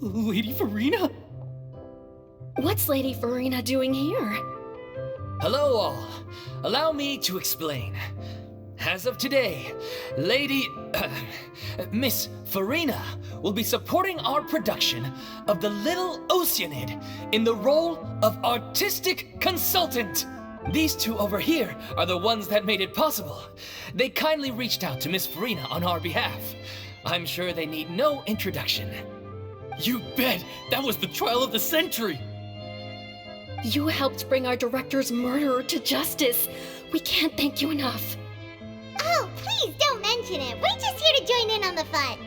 Lady Furina? What's Lady Furina doing here? Hello all. Allow me to explain. As of today, Miss Furina will be supporting our production of The Little Oceanid in the role of artistic consultant. These two over here are the ones that made it possible. They kindly reached out to Miss Furina on our behalf. I'm sure they need no introduction. You bet! That was the trial of the century! You helped bring our director's murderer to justice. We can't thank you enough. Oh, please don't mention it. We're just here to join in on the fun.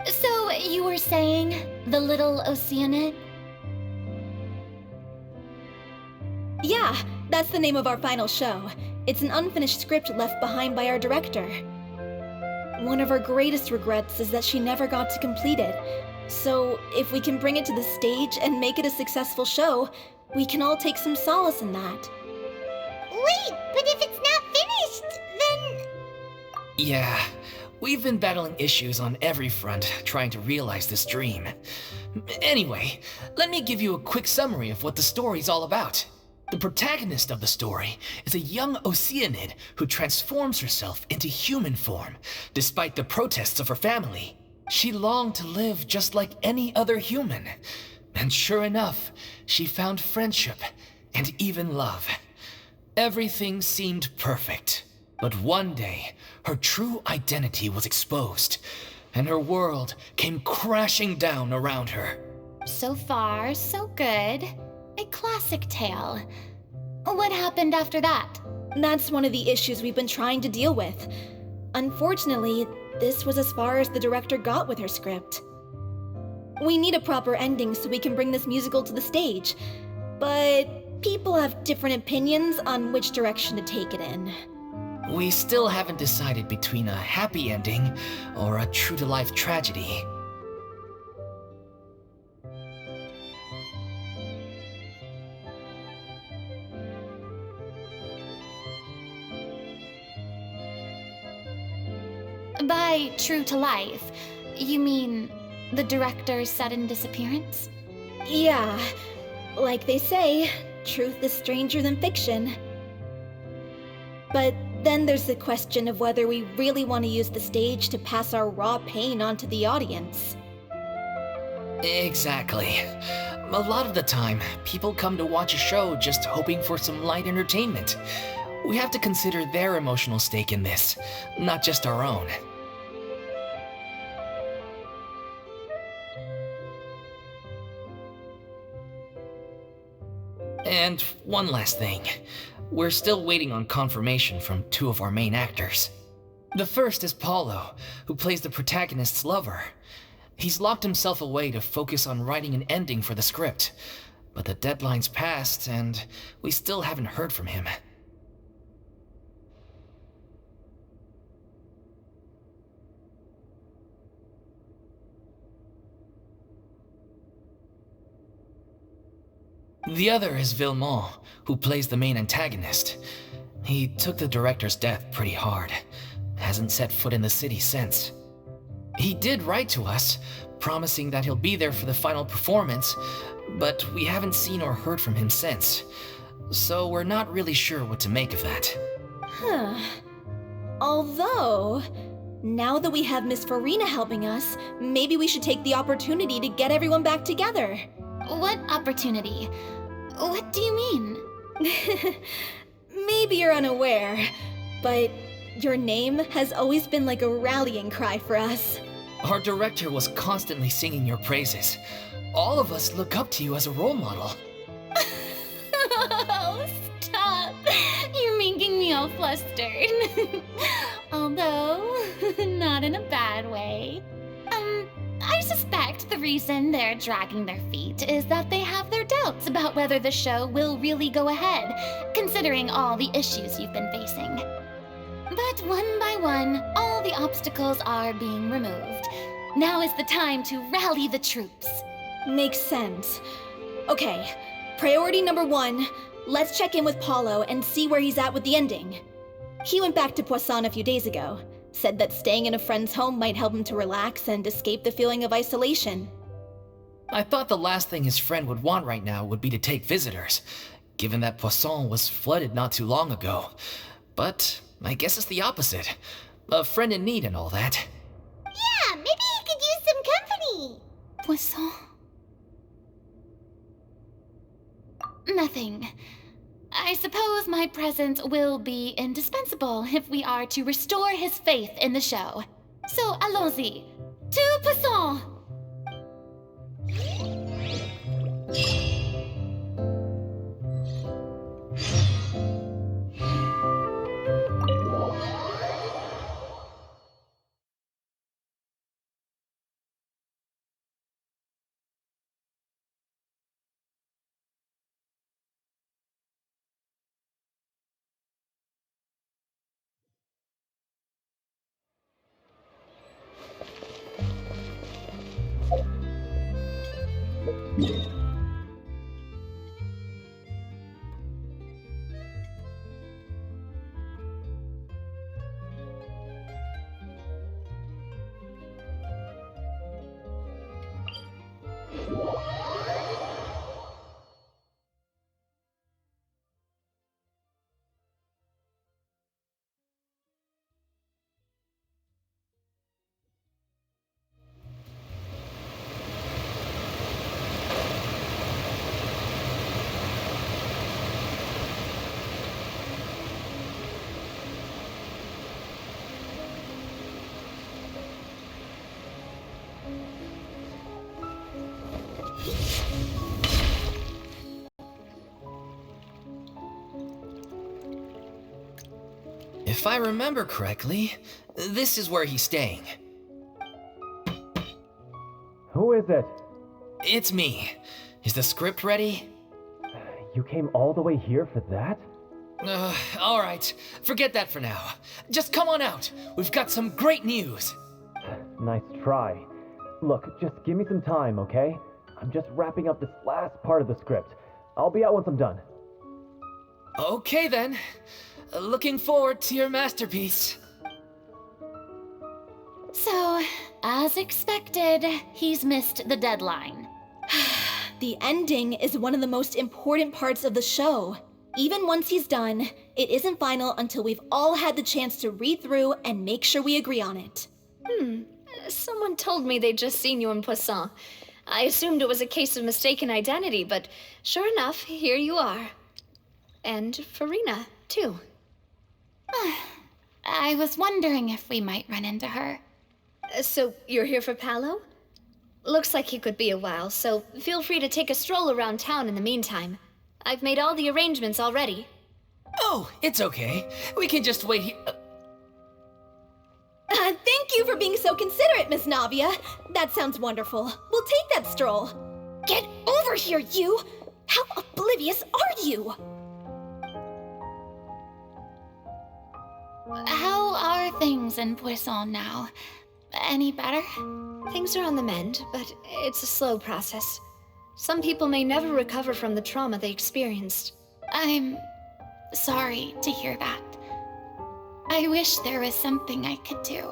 So, you were saying The Little Oceanid? Yeah, that's the name of our final show. It's an unfinished script left behind by our director. One of our greatest regrets is that she never got to complete it. So, if we can bring it to the stage and make it a successful show, we can all take some solace in that. Wait, but if it's not finished, then... Yeah, we've been battling issues on every front trying to realize this dream. Anyway, let me give you a quick summary of what the story's all about. The protagonist of the story is a young Oceanid who transforms herself into human form, despite the protests of her family. She longed to live just like any other human. And sure enough, she found friendship and even love. Everything seemed perfect. But one day, her true identity was exposed, and her world came crashing down around her. So far, so good. A classic tale. What happened after that? That's one of the issues we've been trying to deal with. Unfortunately, this was as far as the director got with her script. We need a proper ending so we can bring this musical to the stage, but people have different opinions on which direction to take it in. We still haven't decided between a happy ending or a true-to-life tragedy. By true to life, you mean the director's sudden disappearance? Yeah, like they say, truth is stranger than fiction. But then there's the question of whether we really want to use the stage to pass our raw pain onto the audience. Exactly. A lot of the time, people come to watch a show just hoping for some light entertainment. We have to consider their emotional stake in this, not just our own. And one last thing. We're still waiting on confirmation from two of our main actors. The first is Paulo, who plays the protagonist's lover. He's locked himself away to focus on writing an ending for the script, but the deadline's passed and we still haven't heard from him. The other is Villemont, who plays the main antagonist. He took the director's death pretty hard. Hasn't set foot in the city since. He did write to us, promising that he'll be there for the final performance, but we haven't seen or heard from him since. So we're not really sure what to make of that. Huh. Although, now that we have Miss Furina helping us, maybe we should take the opportunity to get everyone back together. What opportunity? What do you mean? Maybe you're unaware, but your name has always been like a rallying cry for us. Our director was constantly singing your praises. All of us look up to you as a role model. Oh, stop! You're making me all flustered. Although, not in a bad way. I suspect the reason they're dragging their feet is that they have their doubts about whether the show will really go ahead, considering all the issues you've been facing. But one by one, all the obstacles are being removed. Now is the time to rally the troops. Makes sense. Okay, priority number 1, let's check in with Paulo and see where he's at with the ending. He went back to Poisson a few days ago. Said that staying in a friend's home might help him to relax and escape the feeling of isolation. I thought the last thing his friend would want right now would be to take visitors, given that Poisson was flooded not too long ago. But I guess it's the opposite. A friend in need and all that. Yeah, maybe he could use some company. Poisson? Nothing. I suppose my presence will be indispensable if we are to restore his faith in the show. So allons-y. To Poisson! If I remember correctly, this is where he's staying. Who is it? It's me. Is the script ready? You came all the way here for that? Alright. Forget that for now. Just come on out. We've got some great news. Nice try. Look, just give me some time, okay? I'm just wrapping up this last part of the script. I'll be out once I'm done. Okay then. Looking forward to your masterpiece. So, as expected, he's missed the deadline. The ending is one of the most important parts of the show. Even once he's done, it isn't final until we've all had the chance to read through and make sure we agree on it. Someone told me they'd just seen you in Poisson. I assumed it was a case of mistaken identity, but sure enough, here you are. And Furina, too. I was wondering if we might run into her. So, you're here for Paolo? Looks like he could be a while, so feel free to take a stroll around town in the meantime. I've made all the arrangements already. Oh, it's okay. We can just wait here. Thank you for being so considerate, Miss Navia. That sounds wonderful. We'll take that stroll. Get over here, you! How oblivious are you? How are things in Poisson now? Any better? Things are on the mend, but it's a slow process. Some people may never recover from the trauma they experienced. I'm sorry to hear that. I wish there was something I could do.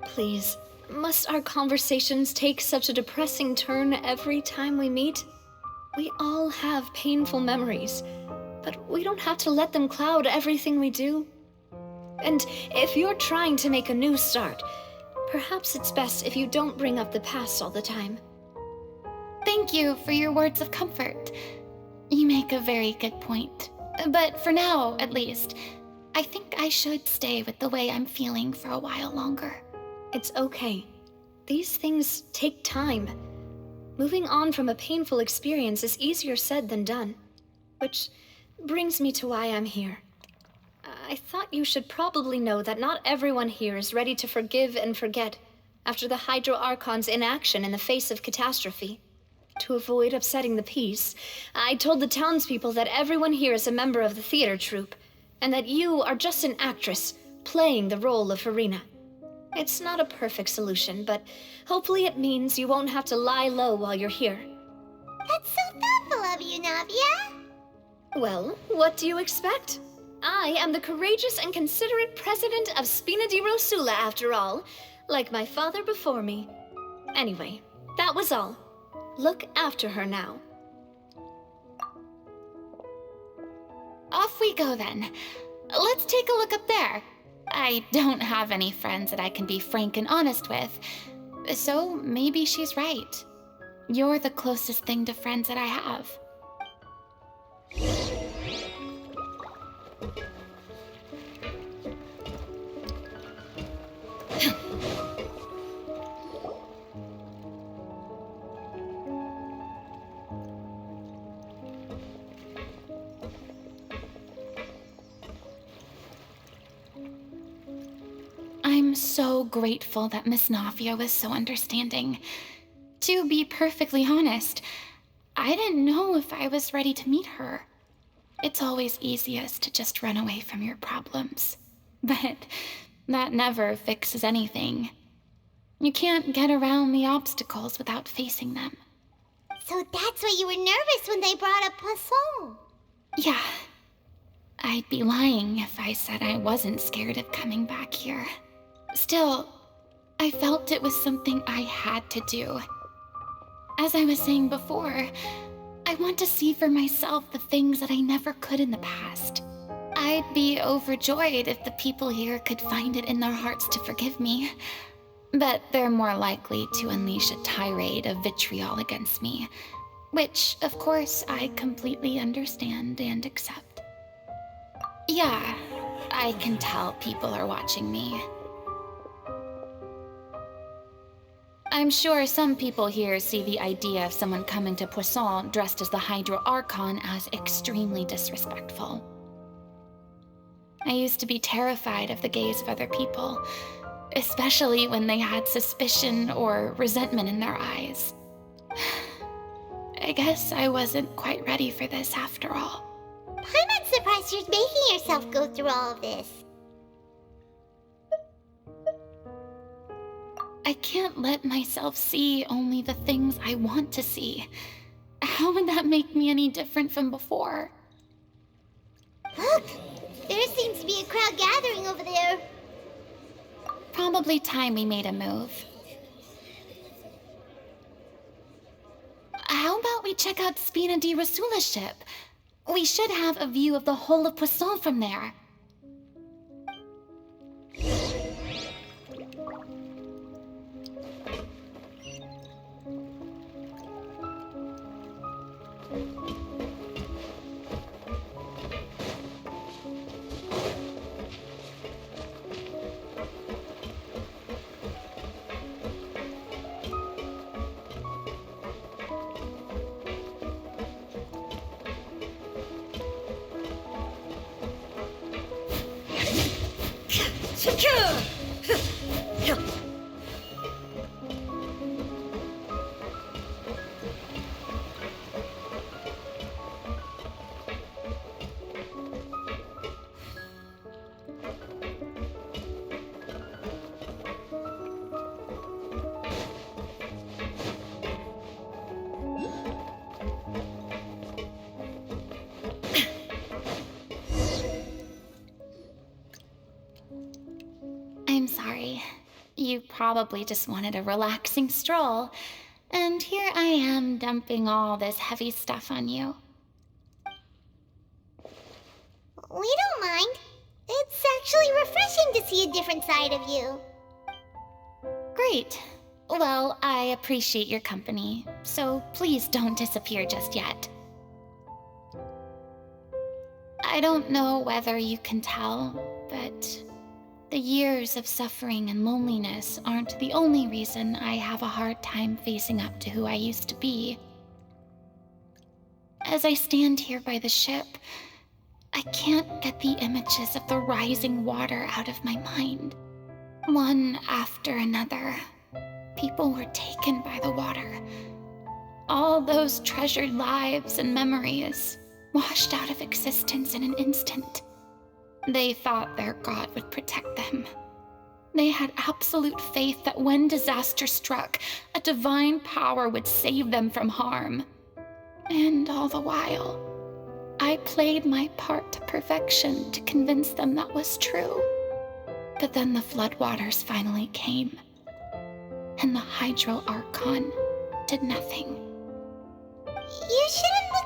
Please, must our conversations take such a depressing turn every time we meet? We all have painful memories, but we don't have to let them cloud everything we do. And if you're trying to make a new start, perhaps it's best if you don't bring up the past all the time. Thank you for your words of comfort. You make a very good point. But for now, at least, I think I should stay with the way I'm feeling for a while longer. It's okay. These things take time. Moving on from a painful experience is easier said than done. Which brings me to why I'm here. I thought you should probably know that not everyone here is ready to forgive and forget after the Hydro Archon's inaction in the face of catastrophe. To avoid upsetting the peace, I told the townspeople that everyone here is a member of the theater troupe, and that you are just an actress playing the role of Furina. It's not a perfect solution, but hopefully it means you won't have to lie low while you're here. That's so thoughtful of you, Navia. Well, what do you expect? I am the courageous and considerate president of Spina di Rosula, after all, like my father before me. Anyway, that was all. Look after her now. Off we go then. Let's take a look up there. I don't have any friends that I can be frank and honest with, so maybe she's right. You're the closest thing to friends that I have. I'm so grateful that Miss Nafia was so understanding. To be perfectly honest, I didn't know if I was ready to meet her. It's always easiest to just run away from your problems. But that never fixes anything. You can't get around the obstacles without facing them. So that's why you were nervous when they brought up Poisson. Yeah. I'd be lying if I said I wasn't scared of coming back here. Still, I felt it was something I had to do. As I was saying before, I want to see for myself the things that I never could in the past. I'd be overjoyed if the people here could find it in their hearts to forgive me. But they're more likely to unleash a tirade of vitriol against me, which, of course, I completely understand and accept. Yeah, I can tell people are watching me. I'm sure some people here see the idea of someone coming to Poisson dressed as the Hydro Archon as extremely disrespectful. I used to be terrified of the gaze of other people, especially when they had suspicion or resentment in their eyes. I guess I wasn't quite ready for this after all. I'm not surprised you're making yourself go through all of this. I can't let myself see only the things I want to see. How would that make me any different from before? Look! There seems to be a crowd gathering over there. Probably time we made a move. How about we check out Spina di Rasula's ship? We should have a view of the whole of Poisson from there. I'm sorry. You probably just wanted a relaxing stroll, and here I am dumping all this heavy stuff on you. We don't mind. It's actually refreshing to see a different side of you. Great. Well, I appreciate your company, so please don't disappear just yet. I don't know whether you can tell, but the years of suffering and loneliness aren't the only reason I have a hard time facing up to who I used to be. As I stand here by the ship, I can't get the images of the rising water out of my mind. One after another, people were taken by the water. All those treasured lives and memories washed out of existence in an instant. They thought their god would protect them. They had absolute faith that when disaster struck, a divine power would save them from harm. And all the while, I played my part to perfection to convince them that was true. But then the floodwaters finally came, and the Hydro Archon did nothing.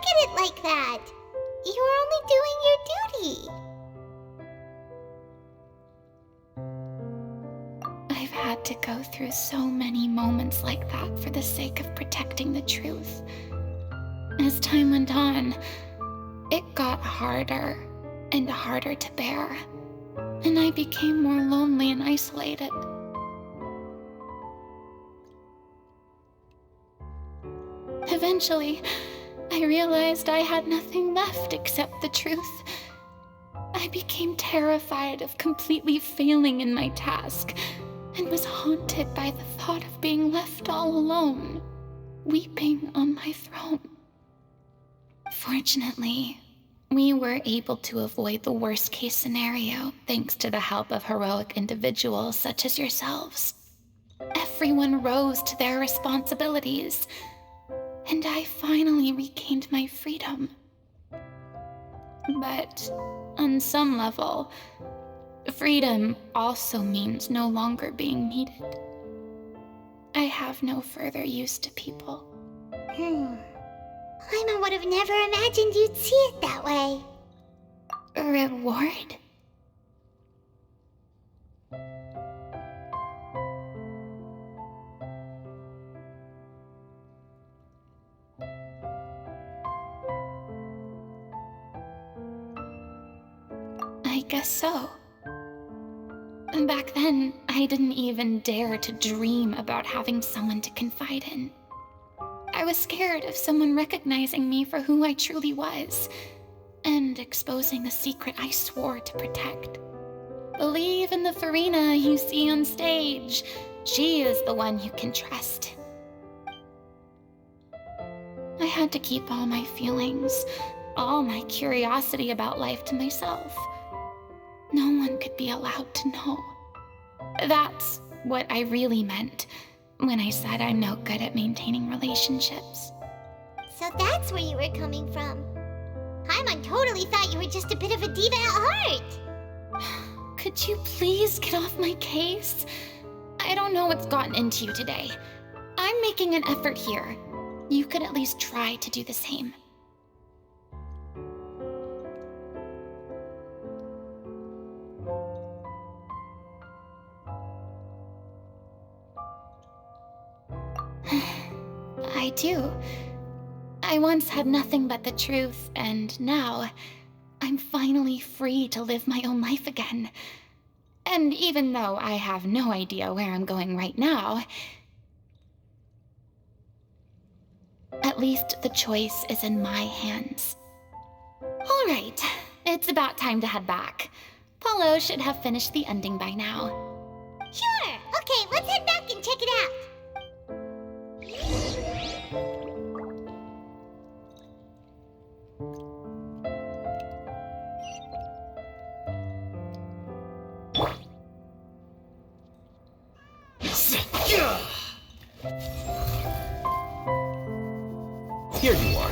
at it like that. You were only doing your duty. I've had to go through so many moments like that for the sake of protecting the truth. As time went on, it got harder and harder to bear, and I became more lonely and isolated. Eventually, I realized I had nothing left except the truth. I became terrified of completely failing in my task, and was haunted by the thought of being left all alone, weeping on my throne. Fortunately, we were able to avoid the worst-case scenario thanks to the help of heroic individuals such as yourselves. Everyone rose to their responsibilities, and I finally regained my freedom. But on some level, freedom also means no longer being needed. I have no further use to people. Paimon would have never imagined you'd see it that way. A reward? I guess so. And back then, I didn't even dare to dream about having someone to confide in. I was scared of someone recognizing me for who I truly was, and exposing a secret I swore to protect. Believe in the Furina you see on stage. She is the one you can trust. I had to keep all my feelings, all my curiosity about life to myself. No one could be allowed to know. That's what I really meant when I said I'm no good at maintaining relationships. So that's where you were coming from. Paimon totally thought you were just a bit of a diva at heart. Could you please get off my case? I don't know what's gotten into you today. I'm making an effort here. You could at least try to do the same. I do. I once had nothing but the truth, and now I'm finally free to live my own life again. And even though I have no idea where I'm going right now, at least the choice is in my hands. All right, it's about time to head back. Paulo should have finished the ending by now. Sure. Okay, let's head back and check it out. Here you are.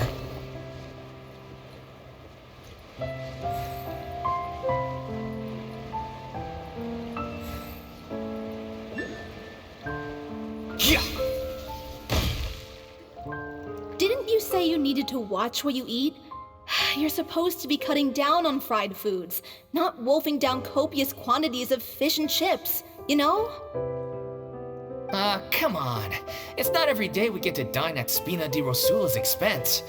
Yeah. Didn't you say you needed to watch what you eat? You're supposed to be cutting down on fried foods, not wolfing down copious quantities of fish and chips, you know? Come on. It's not every day we get to dine at Spina di Rosula's expense.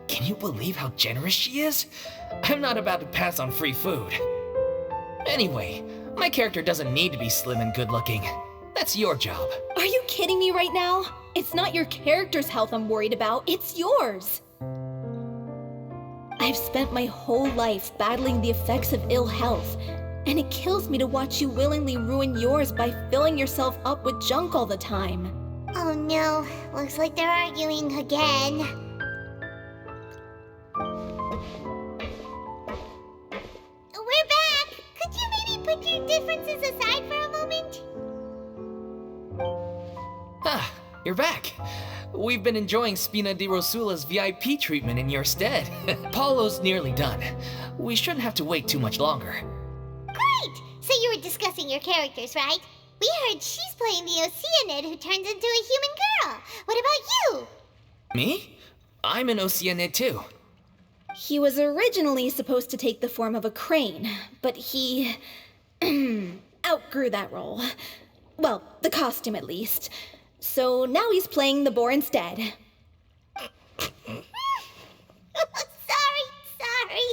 Can you believe how generous she is? I'm not about to pass on free food. Anyway, my character doesn't need to be slim and good-looking. That's your job. Are you kidding me right now? It's not your character's health I'm worried about, it's yours. I've spent my whole life battling the effects of ill health, and it kills me to watch you willingly ruin yours by filling yourself up with junk all the time. Oh no, looks like they're arguing again. We're back! Could you maybe put your differences aside for a moment? Ah, you're back. We've been enjoying Spina di Rosula's VIP treatment in your stead. Paulo's nearly done. We shouldn't have to wait too much longer. Great! So you were discussing your characters, right? We heard she's playing the Oceanid who turns into a human girl. What about you? Me? I'm an Oceanid too. He was originally supposed to take the form of a crane, but he outgrew that role. Well, the costume at least. So now he's playing the boar instead. Sorry.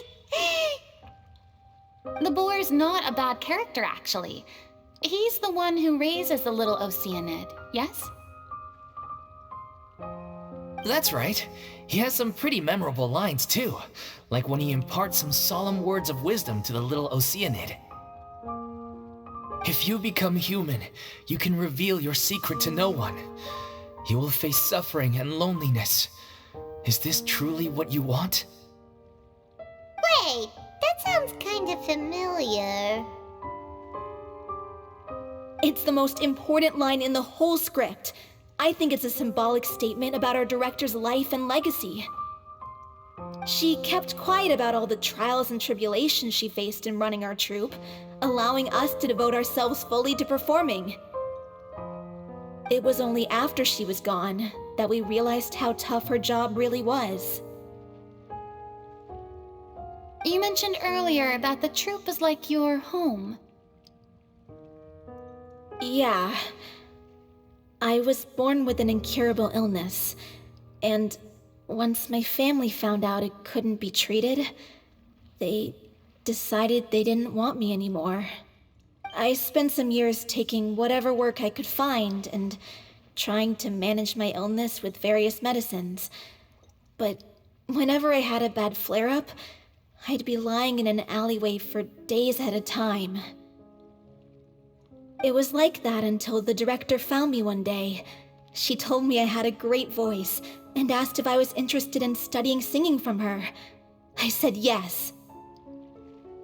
The boar's not a bad character, actually. He's the one who raises the little Oceanid, yes? That's right. He has some pretty memorable lines, too. Like when he imparts some solemn words of wisdom to the little Oceanid. If you become human, you can reveal your secret to no one. You will face suffering and loneliness. Is this truly what you want? Wait, that sounds kind of familiar. It's the most important line in the whole script. I think it's a symbolic statement about our director's life and legacy. She kept quiet about all the trials and tribulations she faced in running our troupe, allowing us to devote ourselves fully to performing. It was only after she was gone that we realized how tough her job really was. You mentioned earlier that the troupe is like your home. Yeah. I was born with an incurable illness, and once my family found out it couldn't be treated, they decided they didn't want me anymore. I spent some years taking whatever work I could find and trying to manage my illness with various medicines. But whenever I had a bad flare-up, I'd be lying in an alleyway for days at a time. It was like that until the director found me one day. She told me I had a great voice and asked if I was interested in studying singing from her. I said yes.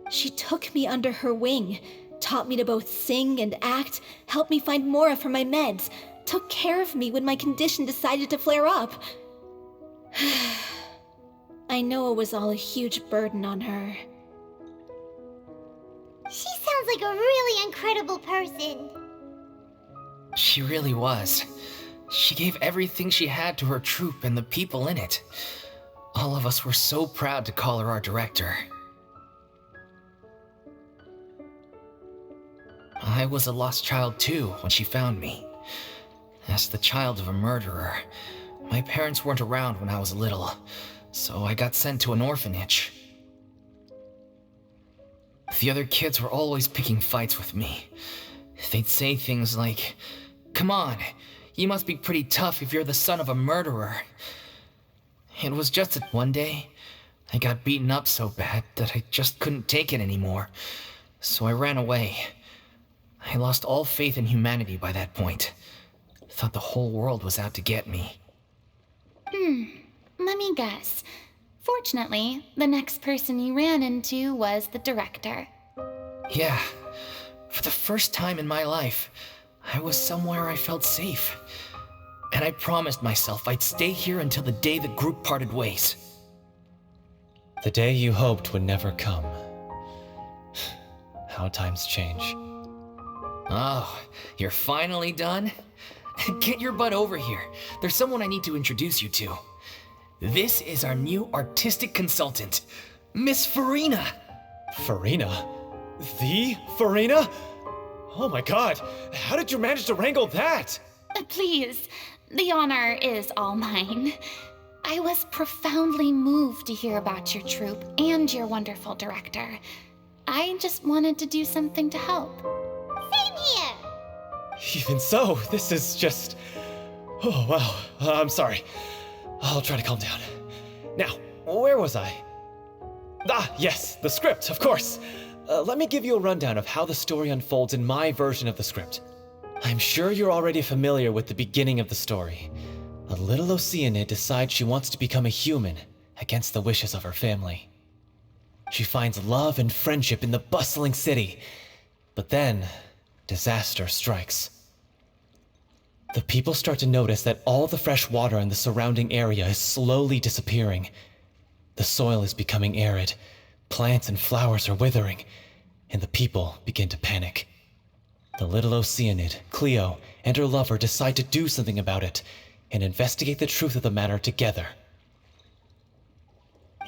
She took me under her wing, taught me to both sing and act, helped me find Mora for my meds, took care of me when my condition decided to flare up. I know it was all a huge burden on her. She sounds like a really incredible person. She really was. She gave everything she had to her troupe and the people in it. All of us were so proud to call her our director. I was a lost child too when she found me. As the child of a murderer, my parents weren't around when I was little, so I got sent to an orphanage. The other kids were always picking fights with me. They'd say things like, "Come on, you must be pretty tough if you're the son of a murderer." It was just that one day, I got beaten up so bad that I just couldn't take it anymore, so I ran away. I lost all faith in humanity by that point. Thought the whole world was out to get me. Let me guess. Fortunately, the next person you ran into was the director. Yeah, for the first time in my life, I was somewhere I felt safe. And I promised myself I'd stay here until the day the group parted ways. The day you hoped would never come. How times change. Oh, you're finally done? Get your butt over here. There's someone I need to introduce you to. This is our new artistic consultant, Miss Furina. Furina? The Furina? Oh my god, how did you manage to wrangle that? Please, the honor is all mine. I was profoundly moved to hear about your troupe and your wonderful director. I just wanted to do something to help. Same here. Even so, this is just... Oh, wow. I'm sorry. I'll try to calm down. Now, where was I? Ah, yes, the script, of course. Let me give you a rundown of how the story unfolds in my version of the script. I'm sure you're already familiar with the beginning of the story. A little Oceanid decides she wants to become a human against the wishes of her family. She finds love and friendship in the bustling city, but then disaster strikes. The people start to notice that all the fresh water in the surrounding area is slowly disappearing. The soil is becoming arid, plants and flowers are withering, and the people begin to panic. The little Oceanid, Cleo, and her lover decide to do something about it and investigate the truth of the matter together.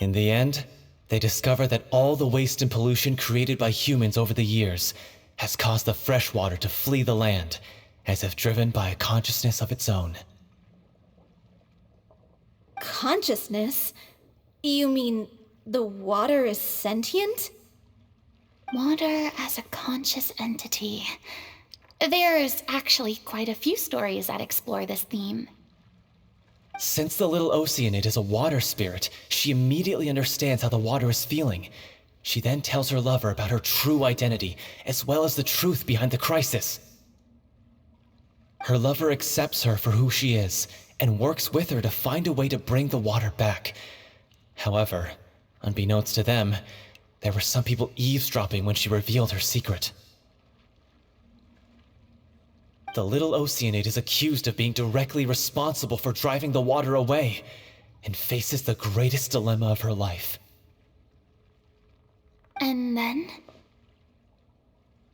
In the end, they discover that all the waste and pollution created by humans over the years has caused the fresh water to flee the land, as if driven by a consciousness of its own. Consciousness? You mean the water is sentient? Water as a conscious entity. There's actually quite a few stories that explore this theme. Since the little Oceanid is a water spirit, she immediately understands how the water is feeling. She then tells her lover about her true identity, as well as the truth behind the crisis. Her lover accepts her for who she is, and works with her to find a way to bring the water back. However, unbeknownst to them, there were some people eavesdropping when she revealed her secret. The little Oceanid is accused of being directly responsible for driving the water away, and faces the greatest dilemma of her life. And then?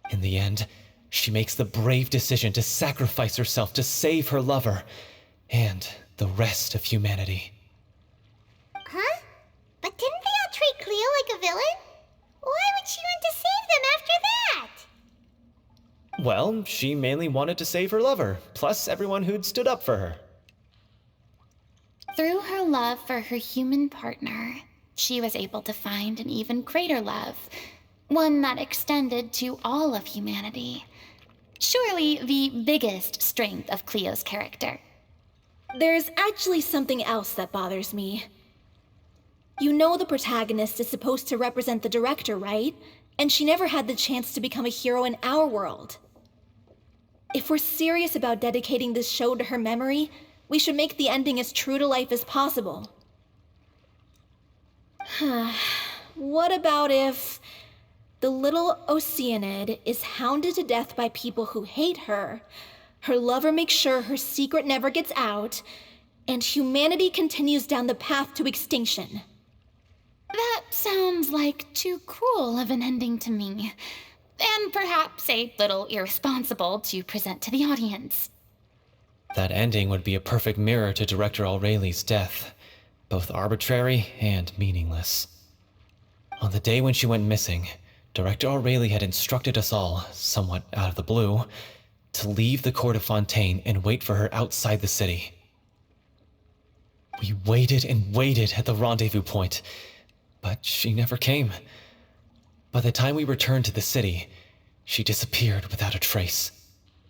In the end, she makes the brave decision to sacrifice herself to save her lover, and the rest of humanity. Huh? But didn't they all treat Cleo like a villain? Why would she want to save them after that? Well, she mainly wanted to save her lover, plus everyone who'd stood up for her. Through her love for her human partner, she was able to find an even greater love, one that extended to all of humanity. Surely the biggest strength of Cleo's character. There's actually something else that bothers me. You know the protagonist is supposed to represent the director, right? And she never had the chance to become a hero in our world. If we're serious about dedicating this show to her memory, we should make the ending as true to life as possible. What about if the little Oceanid is hounded to death by people who hate her, her lover makes sure her secret never gets out, and humanity continues down the path to extinction? That sounds like too cruel of an ending to me, and perhaps a little irresponsible to present to the audience. That ending would be a perfect mirror to Director Aureli's death, both arbitrary and meaningless. On the day when she went missing, Director Aureli had instructed us all, somewhat out of the blue, to leave the court of Fontaine and wait for her outside the city. We waited and waited at the rendezvous point, but she never came. By the time we returned to the city, she disappeared without a trace.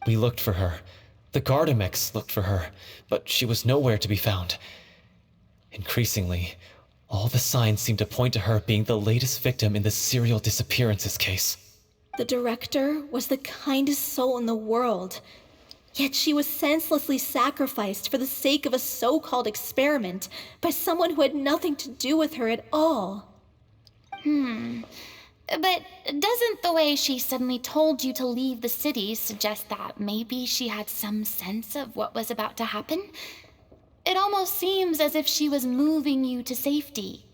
We looked for her. The Gardamex looked for her, but she was nowhere to be found. Increasingly, all the signs seemed to point to her being the latest victim in the serial disappearances case. The director was the kindest soul in the world, yet she was senselessly sacrificed for the sake of a so-called experiment by someone who had nothing to do with her at all. But doesn't the way she suddenly told you to leave the city suggest that maybe she had some sense of what was about to happen? It almost seems as if she was moving you to safety.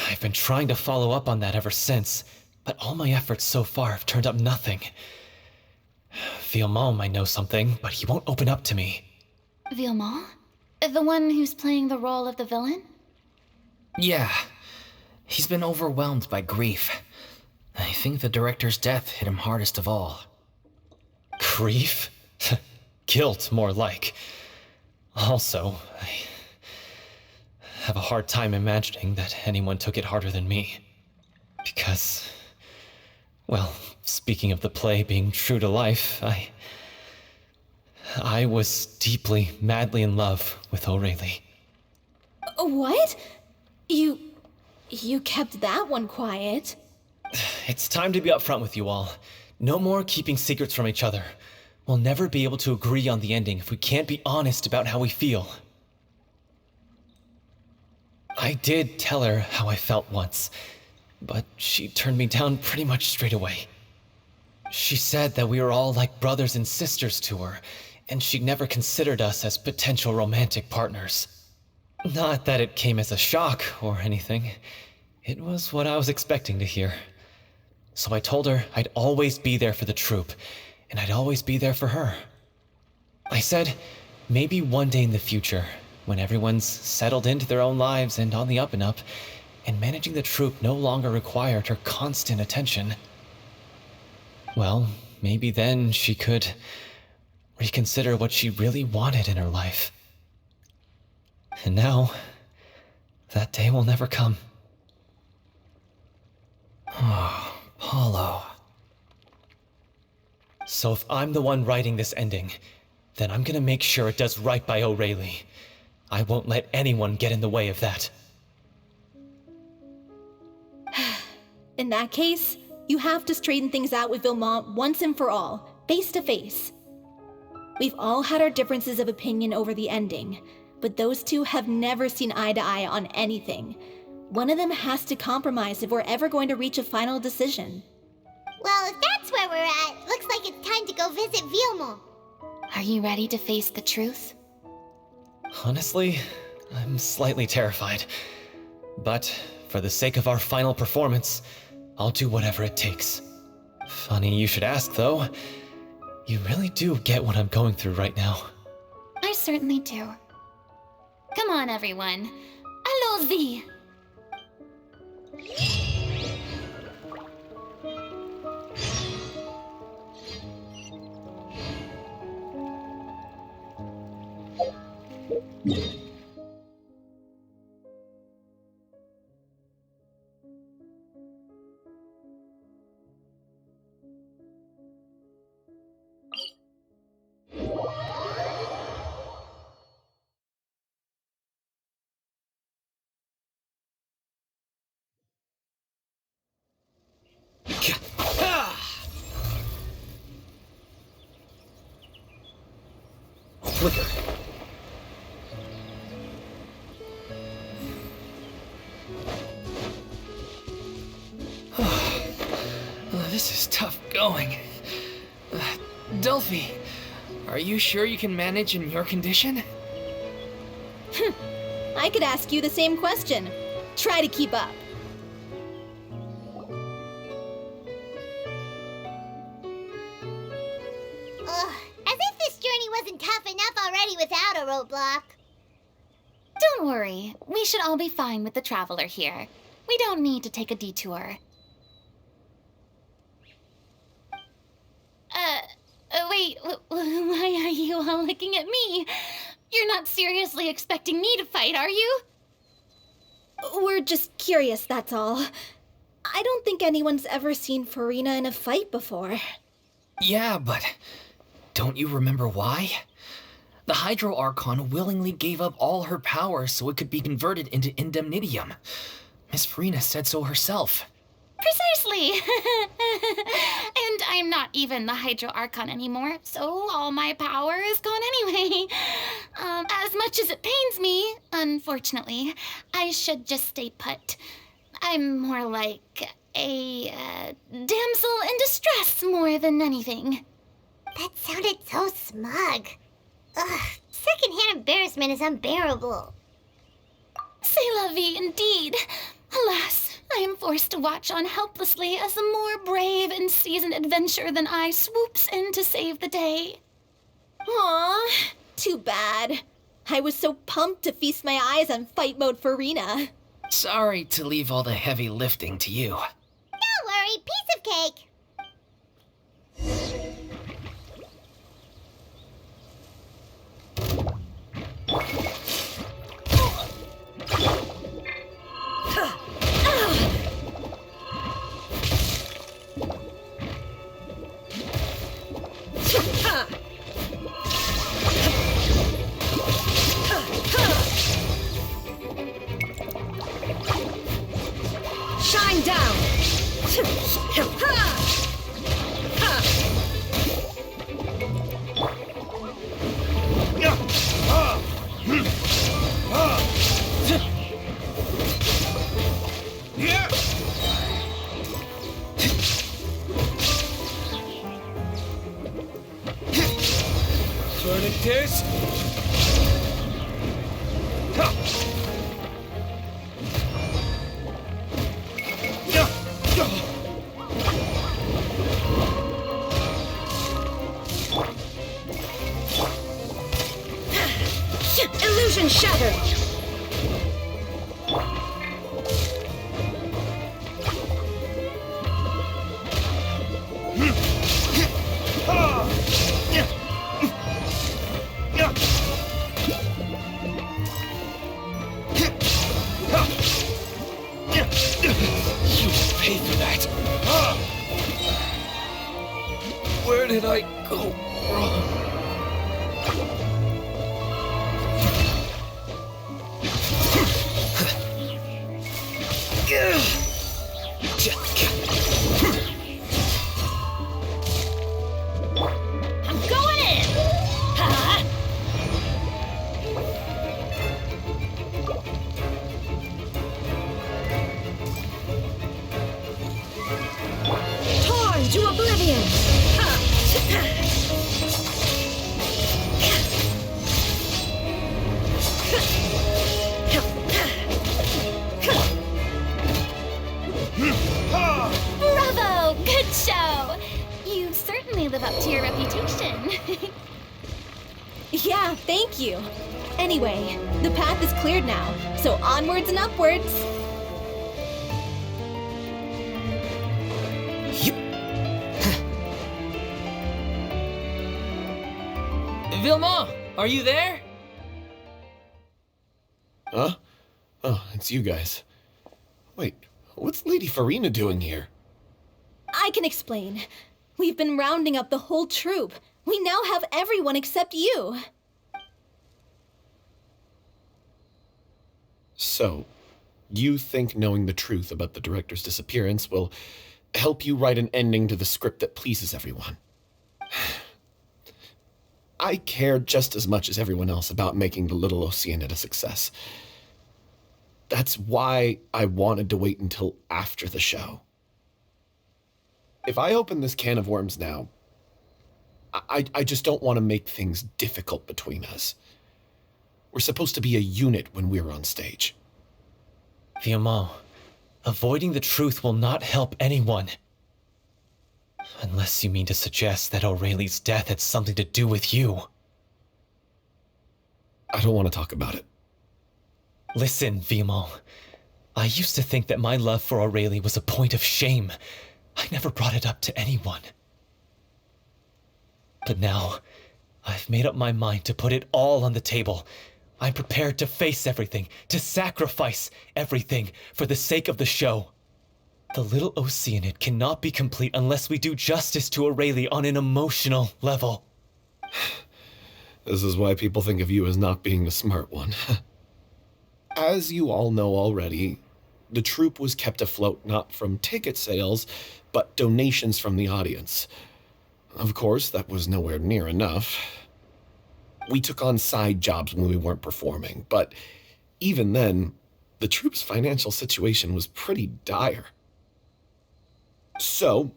I've been trying to follow up on that ever since, but all my efforts so far have turned up nothing. Villemont might know something, but he won't open up to me. Villemont? The one who's playing the role of the villain? Yeah. He's been overwhelmed by grief. I think the director's death hit him hardest of all. Grief? Guilt, more like. Also, I have a hard time imagining that anyone took it harder than me. Because, well, speaking of the play being true to life, I was deeply, madly in love with Aureli. What? You kept that one quiet. It's time to be upfront with you all. No more keeping secrets from each other. We'll never be able to agree on the ending if we can't be honest about how we feel. I did tell her how I felt once, but she turned me down pretty much straight away. She said that we were all like brothers and sisters to her, and she'd never considered us as potential romantic partners. Not that it came as a shock or anything. It was what I was expecting to hear. So I told her I'd always be there for the troupe, and I'd always be there for her. I said, maybe one day in the future, when everyone's settled into their own lives and on the up and up, and managing the troop no longer required her constant attention, well, maybe then she could reconsider what she really wanted in her life. And now, that day will never come. Oh, Paulo. So if I'm the one writing this ending, then I'm gonna make sure it does right by O'Reilly. I won't let anyone get in the way of that. In that case, you have to straighten things out with Vilmont once and for all, face to face. We've all had our differences of opinion over the ending, but those two have never seen eye to eye on anything. One of them has to compromise if we're ever going to reach a final decision. Well, if that's where we're at, looks like it's time to go visit Vilmont. Are you ready to face the truth? Honestly, I'm slightly terrified. But for the sake of our final performance, I'll do whatever it takes. Funny you should ask, though. You really do get what I'm going through right now. I certainly do. Come on, everyone. Allons-y! Flicker. This is tough going. Delphi, are you sure you can manage in your condition? I could ask you the same question. Try to keep up. Ugh, as if this journey wasn't tough enough already without a roadblock. Don't worry. We should all be fine with the traveler here. We don't need to take a detour. Wait, why are you all looking at me? You're not seriously expecting me to fight, are you? We're just curious, that's all. I don't think anyone's ever seen Furina in a fight before. Yeah, but don't you remember why? The Hydro Archon willingly gave up all her power so it could be converted into Indemnitium. Miss Furina said so herself. Precisely! And I'm not even the Hydro Archon anymore, so all my power is gone anyway. As much as it pains me, unfortunately, I should just stay put. I'm more like a damsel in distress more than anything. That sounded so smug. Ugh, secondhand embarrassment is unbearable. C'est la vie indeed. Alas, I am forced to watch on helplessly as a more brave and seasoned adventurer than I swoops in to save the day. Aw, too bad. I was so pumped to feast my eyes on fight mode Furina. Sorry to leave all the heavy lifting to you. Don't worry, piece of cake. Shine down! Burning tears? Illusion shattered! You will pay for that. Where did I go wrong? I'm going in! Ha! Torn to oblivion! Bravo! Good show! You certainly live up to your reputation. Yeah, thank you. Anyway, the path is cleared now, so onwards and upwards. Vilma, are you there? Huh? Oh, it's you guys. Wait, what's Lady Furina doing here? I can explain. We've been rounding up the whole troupe. We now have everyone except you. So, you think knowing the truth about the director's disappearance will help you write an ending to the script that pleases everyone? I care just as much as everyone else about making the Little Oceanid a success. That's why I wanted to wait until after the show. If I open this can of worms now, I just don't want to make things difficult between us. We're supposed to be a unit when we're on stage. Vilma, avoiding the truth will not help anyone. Unless you mean to suggest that Aurelie's death had something to do with you. I don't want to talk about it. Listen, Vilma. I used to think that my love for Aurelie was a point of shame. I never brought it up to anyone. But now, I've made up my mind to put it all on the table. I'm prepared to face everything, to sacrifice everything for the sake of the show. The Little Oceanid cannot be complete unless we do justice to Aurelie on an emotional level. This is why people think of you as not being the smart one. As you all know already, the troupe was kept afloat not from ticket sales, but donations from the audience. Of course, that was nowhere near enough. We took on side jobs when we weren't performing, but even then, the troupe's financial situation was pretty dire. So,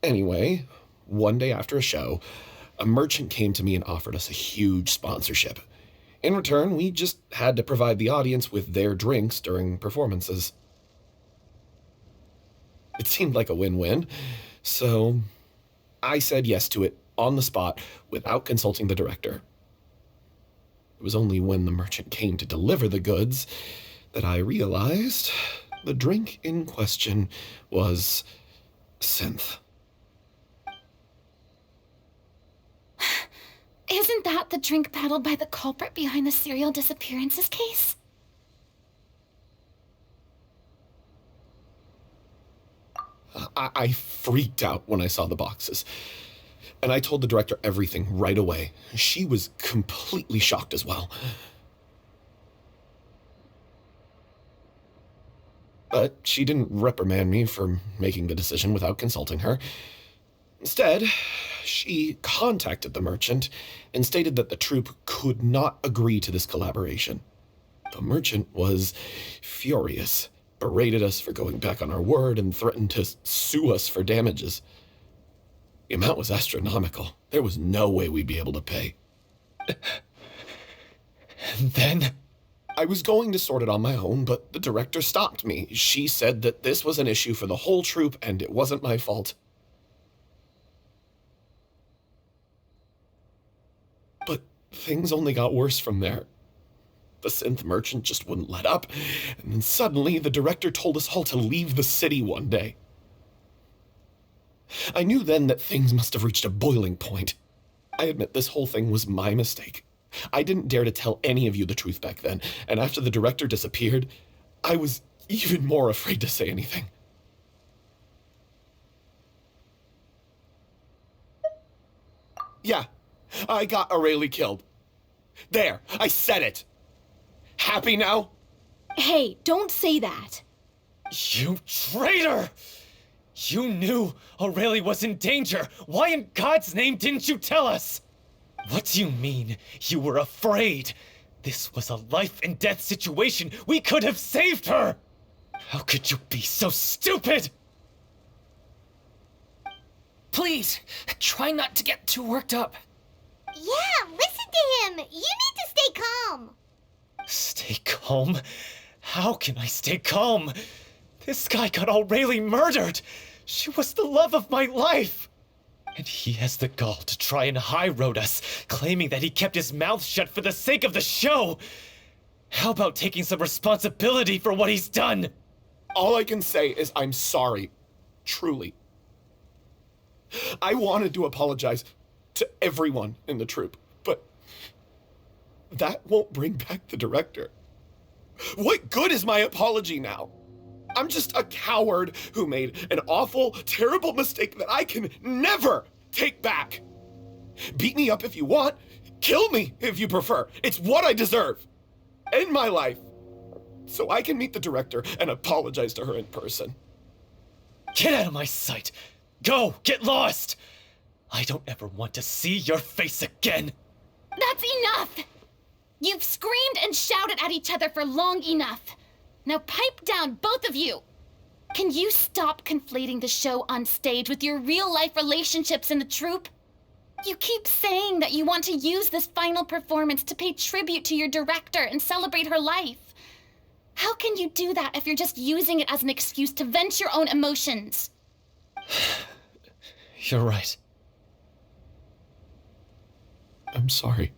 anyway, one day after a show, a merchant came to me and offered us a huge sponsorship. In return, we just had to provide the audience with their drinks during performances. It seemed like a win-win, so I said yes to it on the spot without consulting the director. It was only when the merchant came to deliver the goods that I realized the drink in question was synth. Isn't that the drink peddled by the culprit behind the serial disappearances case? I freaked out when I saw the boxes. And I told the director everything right away. She was completely shocked as well. But she didn't reprimand me for making the decision without consulting her. Instead, she contacted the merchant and stated that the troupe could not agree to this collaboration. The merchant was furious, berated us for going back on our word, and threatened to sue us for damages. The amount was astronomical. There was no way we'd be able to pay. And then? I was going to sort it on my own, but the director stopped me. She said that this was an issue for the whole troupe, and it wasn't my fault. But things only got worse from there. The synth merchant just wouldn't let up, and then suddenly the director told us all to leave the city one day. I knew then that things must have reached a boiling point. I admit this whole thing was my mistake. I didn't dare to tell any of you the truth back then, and after the director disappeared, I was even more afraid to say anything. Yeah, I got Aurelie killed. There, I said it. Happy now? Hey, don't say that. You traitor! You knew Aurelie was in danger. Why in God's name didn't you tell us? What do you mean, you were afraid? This was a life and death situation. We could have saved her! How could you be so stupid? Please, try not to get too worked up. Yeah, listen to him. You need to stay calm. Stay calm? How can I stay calm? This guy got Aurelie murdered! She was the love of my life! And he has the gall to try and high-road us, claiming that he kept his mouth shut for the sake of the show! How about taking some responsibility for what he's done? All I can say is I'm sorry. Truly. I wanted to apologize to everyone in the troupe, but that won't bring back the director. What good is my apology now? I'm just a coward who made an awful, terrible mistake that I can never take back. Beat me up if you want. Kill me if you prefer. It's what I deserve. End my life. So I can meet the director and apologize to her in person. Get out of my sight! Go! Get lost! I don't ever want to see your face again! That's enough! You've screamed and shouted at each other for long enough. Now pipe down, both of you! Can you stop conflating the show on stage with your real-life relationships in the troupe? You keep saying that you want to use this final performance to pay tribute to your director and celebrate her life. How can you do that if you're just using it as an excuse to vent your own emotions? You're right. I'm sorry.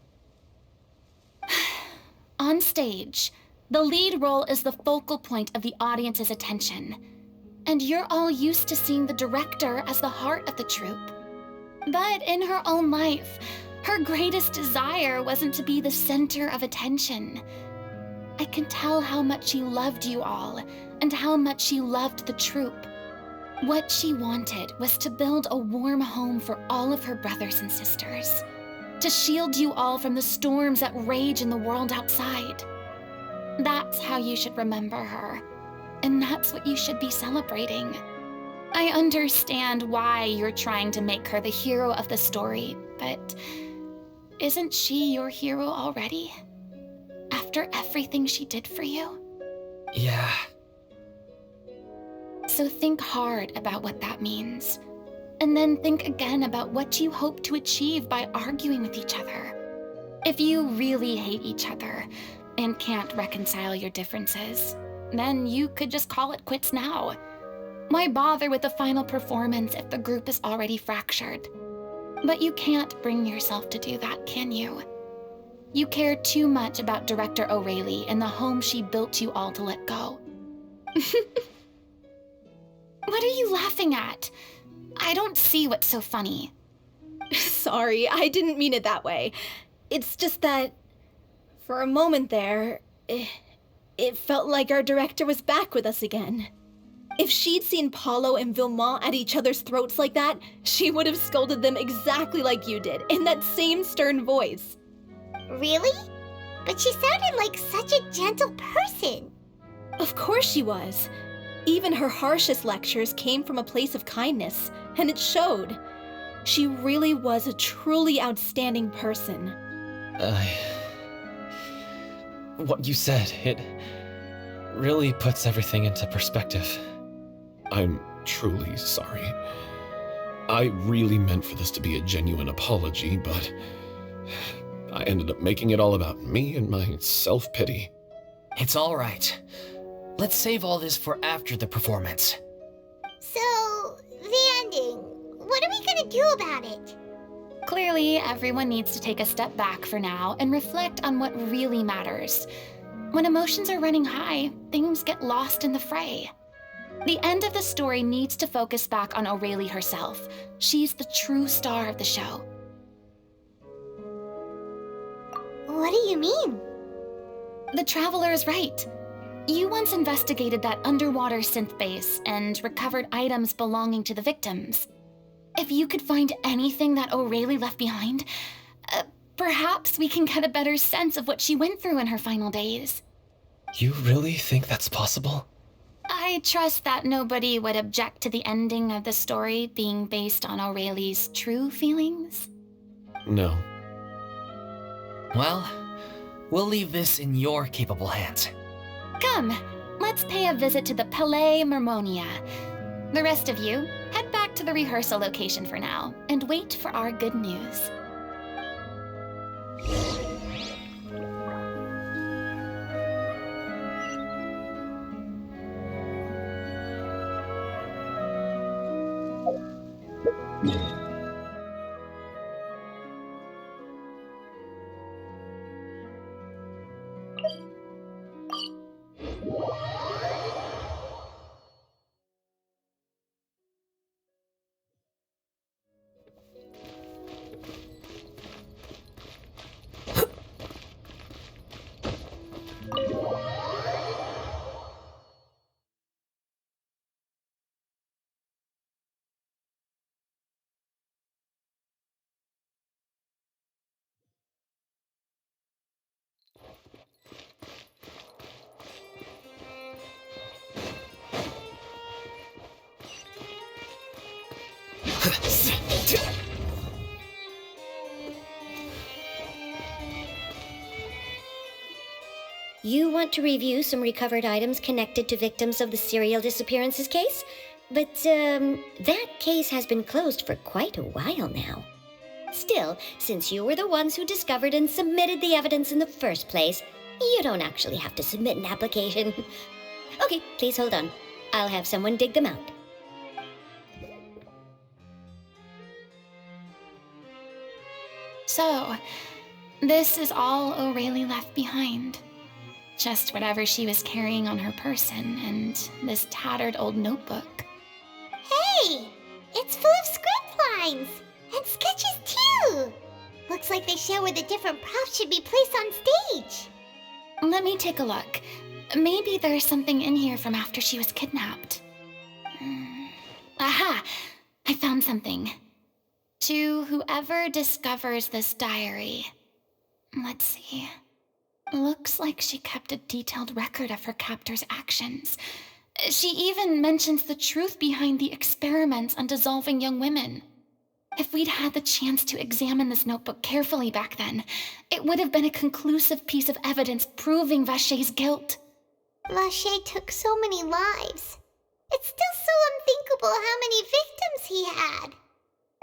On stage, the lead role is the focal point of the audience's attention. And you're all used to seeing the director as the heart of the troupe. But in her own life, her greatest desire wasn't to be the center of attention. I can tell how much she loved you all, and how much she loved the troupe. What she wanted was to build a warm home for all of her brothers and sisters. To shield you all from the storms that rage in the world outside. That's how you should remember her. And that's what you should be celebrating. I understand why you're trying to make her the hero of the story, but isn't she your hero already? After everything she did for you? Yeah. So think hard about what that means. And then think again about what you hope to achieve by arguing with each other. If you really hate each other and can't reconcile your differences, then you could just call it quits now. Why bother with the final performance if the group is already fractured? But you can't bring yourself to do that, can you? You care too much about Director Aurelie and the home she built you all to let go. What are you laughing at? I don't see what's so funny. Sorry, I didn't mean it that way. It's just that, for a moment there, it felt like our director was back with us again. If she'd seen Paulo and Vilmont at each other's throats like that, she would have scolded them exactly like you did, in that same stern voice. Really? But she sounded like such a gentle person. Of course she was. Even her harshest lectures came from a place of kindness, and it showed. She really was a truly outstanding person. What you said, it really puts everything into perspective. I'm truly sorry. I really meant for this to be a genuine apology, but I ended up making it all about me and my self-pity. It's all right. Let's save all this for after the performance. So, the ending. What are we gonna do about it? Clearly, everyone needs to take a step back for now and reflect on what really matters. When emotions are running high, things get lost in the fray. The end of the story needs to focus back on Aurelie herself. She's the true star of the show. What do you mean? The Traveler is right. You once investigated that underwater synth base and recovered items belonging to the victims. If you could find anything that Aurelie left behind, perhaps we can get a better sense of what she went through in her final days. You really think that's possible? I trust that nobody would object to the ending of the story being based on Aurelie's true feelings. No. Well, we'll leave this in your capable hands. Come, let's pay a visit to the Palais Mermonia. The rest of you, head back to the rehearsal location for now, and wait for our good news. You want to review some recovered items connected to victims of the serial disappearances case? But, that case has been closed for quite a while now. Still, since you were the ones who discovered and submitted the evidence in the first place, you don't actually have to submit an application. Okay, please hold on. I'll have someone dig them out. So, this is all Aurelie left behind. Just whatever she was carrying on her person and this tattered old notebook. Hey! It's full of script lines! And sketches too! Looks like they show where the different props should be placed on stage. Let me take a look. Maybe there's something in here from after she was kidnapped. Aha! I found something. To whoever discovers this diary. Let's see. Looks like she kept a detailed record of her captor's actions. She even mentions the truth behind the experiments on dissolving young women. If we'd had the chance to examine this notebook carefully back then, it would have been a conclusive piece of evidence proving Vacher's guilt. Vacher took so many lives. It's still so unthinkable how many victims he had.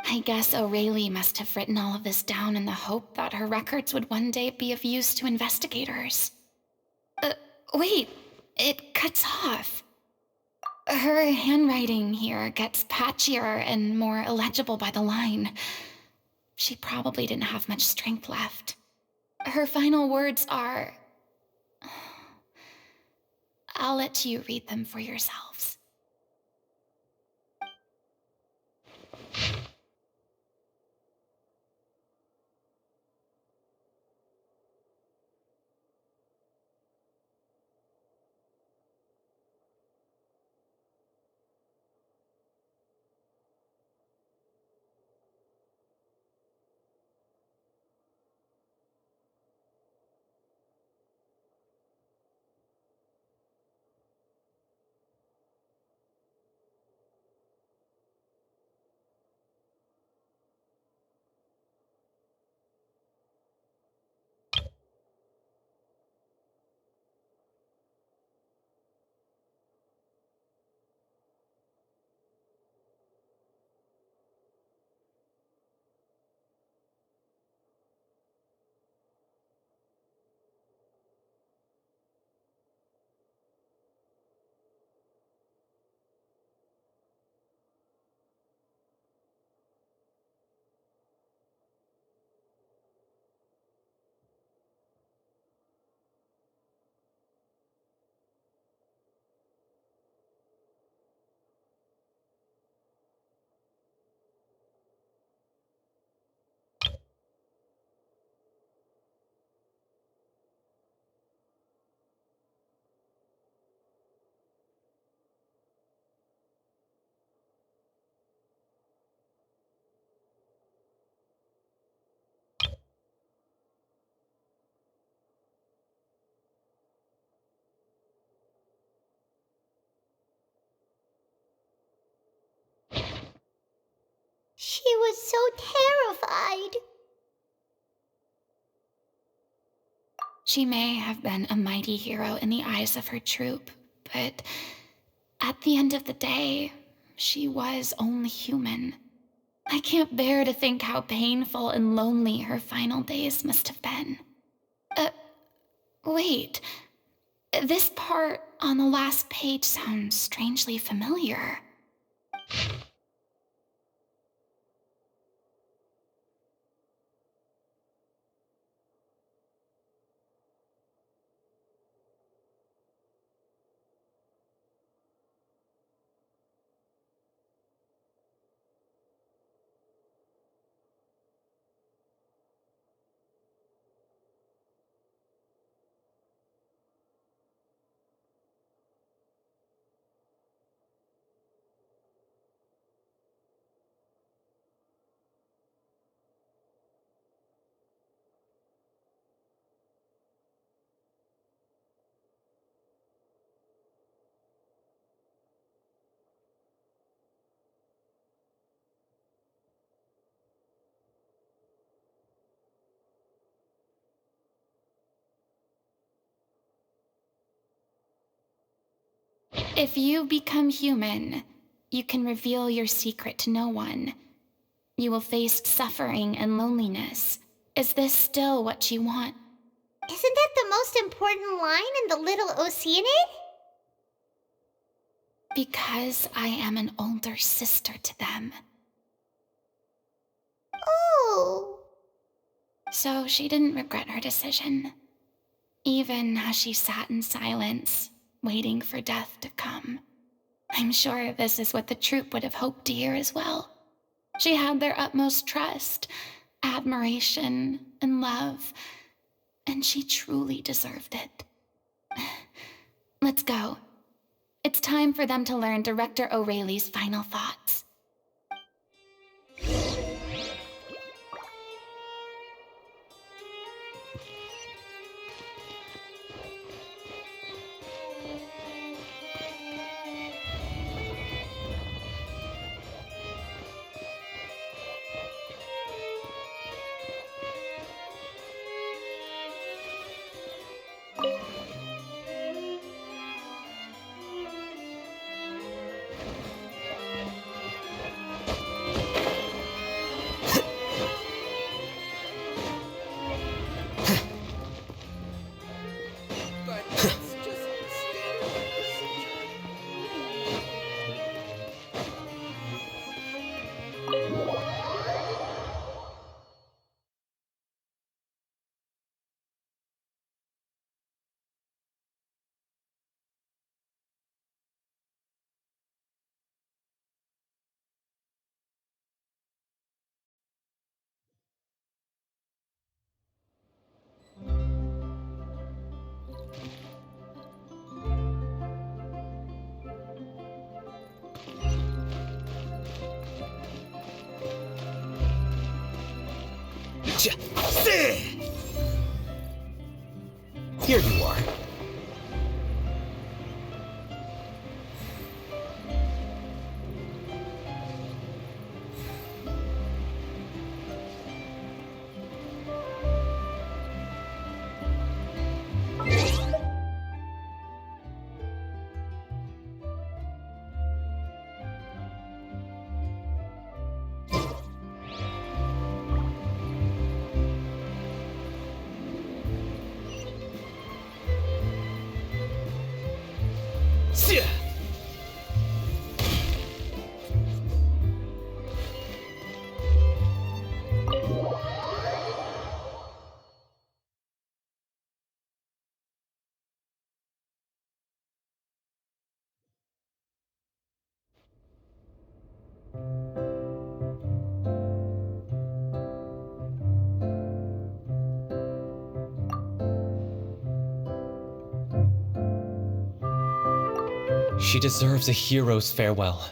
I guess Aurelie must have written all of this down in the hope that her records would one day be of use to investigators. Wait, it cuts off. Her handwriting here gets patchier and more illegible by the line. She probably didn't have much strength left. Her final words are... I'll let you read them for yourselves. She was so terrified. She may have been a mighty hero in the eyes of her troop, but at the end of the day, she was only human. I can't bear to think how painful and lonely her final days must have been. Wait. This part on the last page sounds strangely familiar. If you become human, you can reveal your secret to no one. You will face suffering and loneliness. Is this still what you want? Isn't that the most important line in the Little Oceanid? Because I am an older sister to them. Oh. So she didn't regret her decision, even as she sat in silence, waiting for death to come. I'm sure this is what the troupe would have hoped to hear as well. She had their utmost trust, admiration, and love, and she truly deserved it. Let's go. It's time for them to learn Director O'Reilly's final thoughts. Here you are. She deserves a hero's farewell.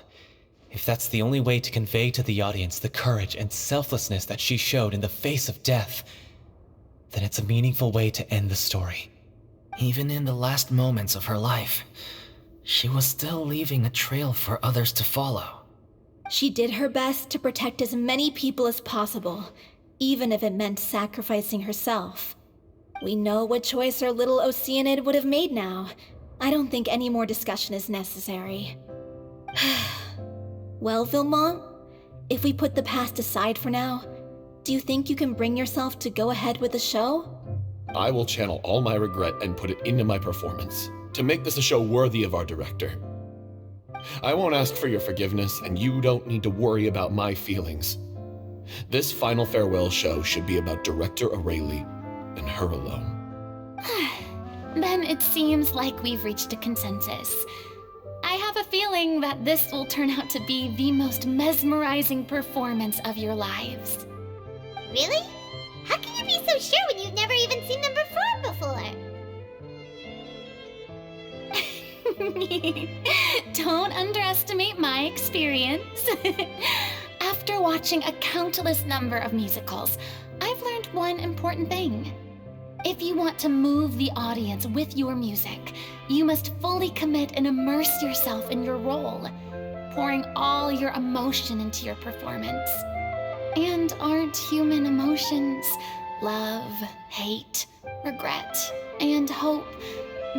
If that's the only way to convey to the audience the courage and selflessness that she showed in the face of death, then it's a meaningful way to end the story. Even in the last moments of her life, she was still leaving a trail for others to follow. She did her best to protect as many people as possible, even if it meant sacrificing herself. We know what choice our little Oceanid would have made now. I don't think any more discussion is necessary. Well, Vilmont, if we put the past aside for now, do you think you can bring yourself to go ahead with the show? I will channel all my regret and put it into my performance to make this a show worthy of our director. I won't ask for your forgiveness, and you don't need to worry about my feelings. This final farewell show should be about Director Aurelie and her alone. Then it seems like we've reached a consensus. I have a feeling that this will turn out to be the most mesmerizing performance of your lives. Really? How can you be so sure when you've never even seen them perform before? Don't underestimate my experience. After watching a countless number of musicals, I've learned one important thing. If you want to move the audience with your music, you must fully commit and immerse yourself in your role, pouring all your emotion into your performance. And aren't human emotions, love, hate, regret, and hope,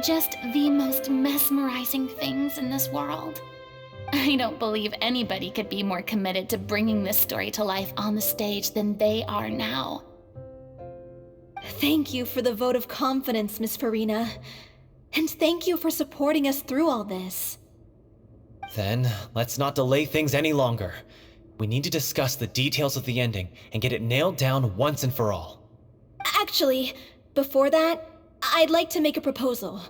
just the most mesmerizing things in this world? I don't believe anybody could be more committed to bringing this story to life on the stage than they are now. Thank you for the vote of confidence, Miss Furina. And thank you for supporting us through all this. Then, let's not delay things any longer. We need to discuss the details of the ending and get it nailed down once and for all. Actually, before that, I'd like to make a proposal.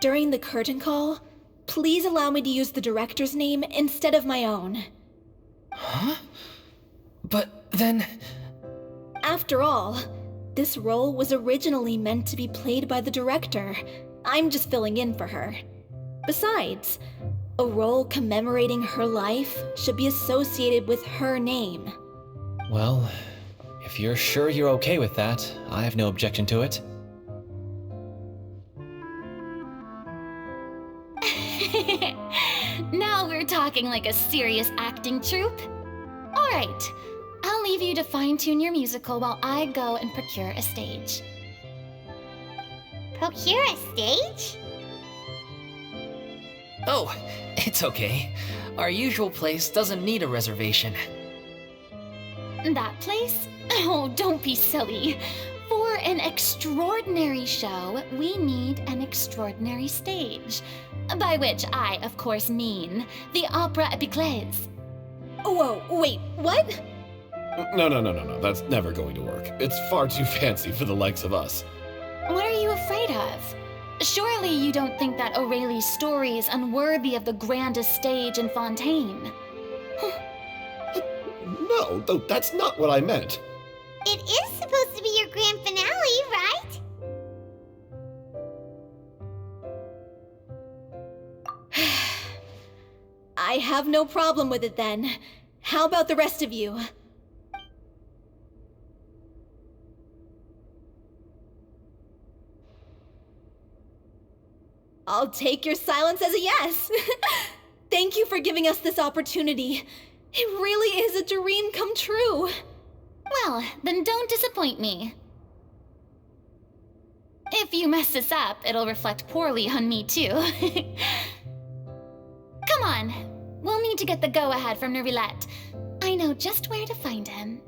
During the curtain call, please allow me to use the director's name instead of my own. Huh? But then... After all, this role was originally meant to be played by the director. I'm just filling in for her. Besides, a role commemorating her life should be associated with her name. Well, if you're sure you're okay with that, I have no objection to it. Now we're talking like a serious acting troupe. All right, I'll leave you to fine-tune your musical while I go and procure a stage. Procure a stage? Oh, it's okay. Our usual place doesn't need a reservation. That place? Oh, don't be silly. For an extraordinary show, we need an extraordinary stage. By which I, of course, mean the Opera Epiclese. Whoa, wait, what? No. That's never going to work. It's far too fancy for the likes of us. What are you afraid of? Surely you don't think that Aurelie's story is unworthy of the grandest stage in Fontaine. No, though that's not what I meant. It is supposed to be your grand finale, right? I have no problem with it then. How about the rest of you? I'll take your silence as a yes. Thank you for giving us this opportunity. It really is a dream come true. Well, then don't disappoint me. If you mess this up, it'll reflect poorly on me too. Come on, we'll need to get the go-ahead from Nerilette. I know just where to find him.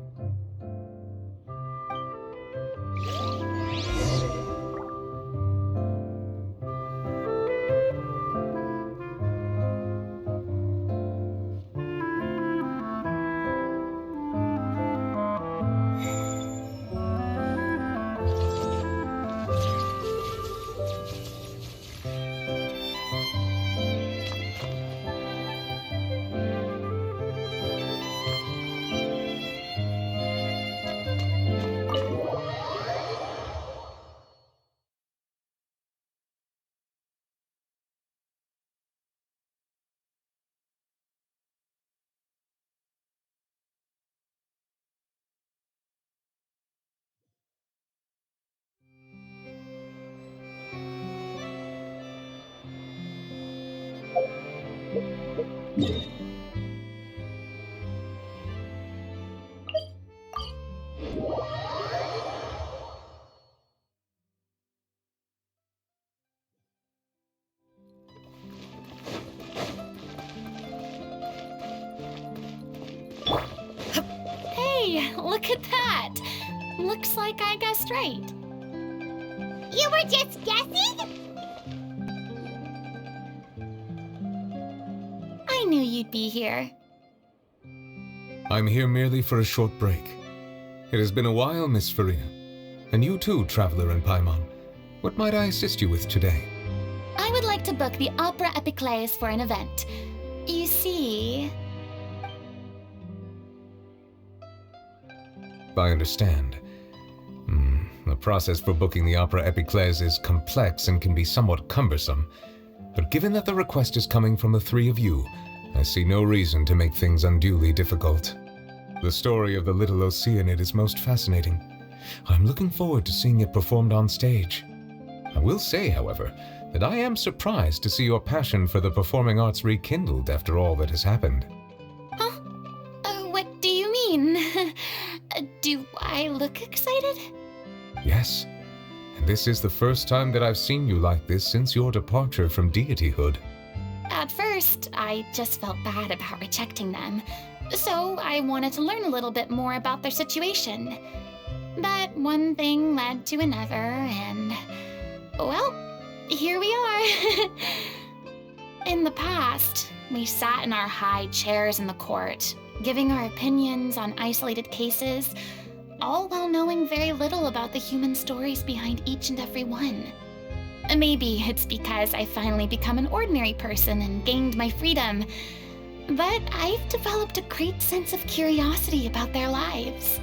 Look at that! Looks like I guessed right. You were just guessing? I knew you'd be here. I'm here merely for a short break. It has been a while, Miss Furina. And you too, Traveler in Paimon. What might I assist you with today? I would like to book the Opera Epiclese for an event. You see... I understand. The process for booking the Opera Epiclese is complex and can be somewhat cumbersome. But given that the request is coming from the three of you, I see no reason to make things unduly difficult. The story of the little Oceanid is most fascinating. I'm looking forward to seeing it performed on stage. I will say, however, that I am surprised to see your passion for the performing arts rekindled after all that has happened. Huh? What do you mean? Do I look excited? Yes, and this is the first time that I've seen you like this since your departure from deityhood. At first, I just felt bad about rejecting them, so I wanted to learn a little bit more about their situation. But one thing led to another, and... well, here we are. In the past, we sat in our high chairs in the court, giving our opinions on isolated cases, all while knowing very little about the human stories behind each and every one. Maybe it's because I finally become an ordinary person and gained my freedom, but I've developed a great sense of curiosity about their lives.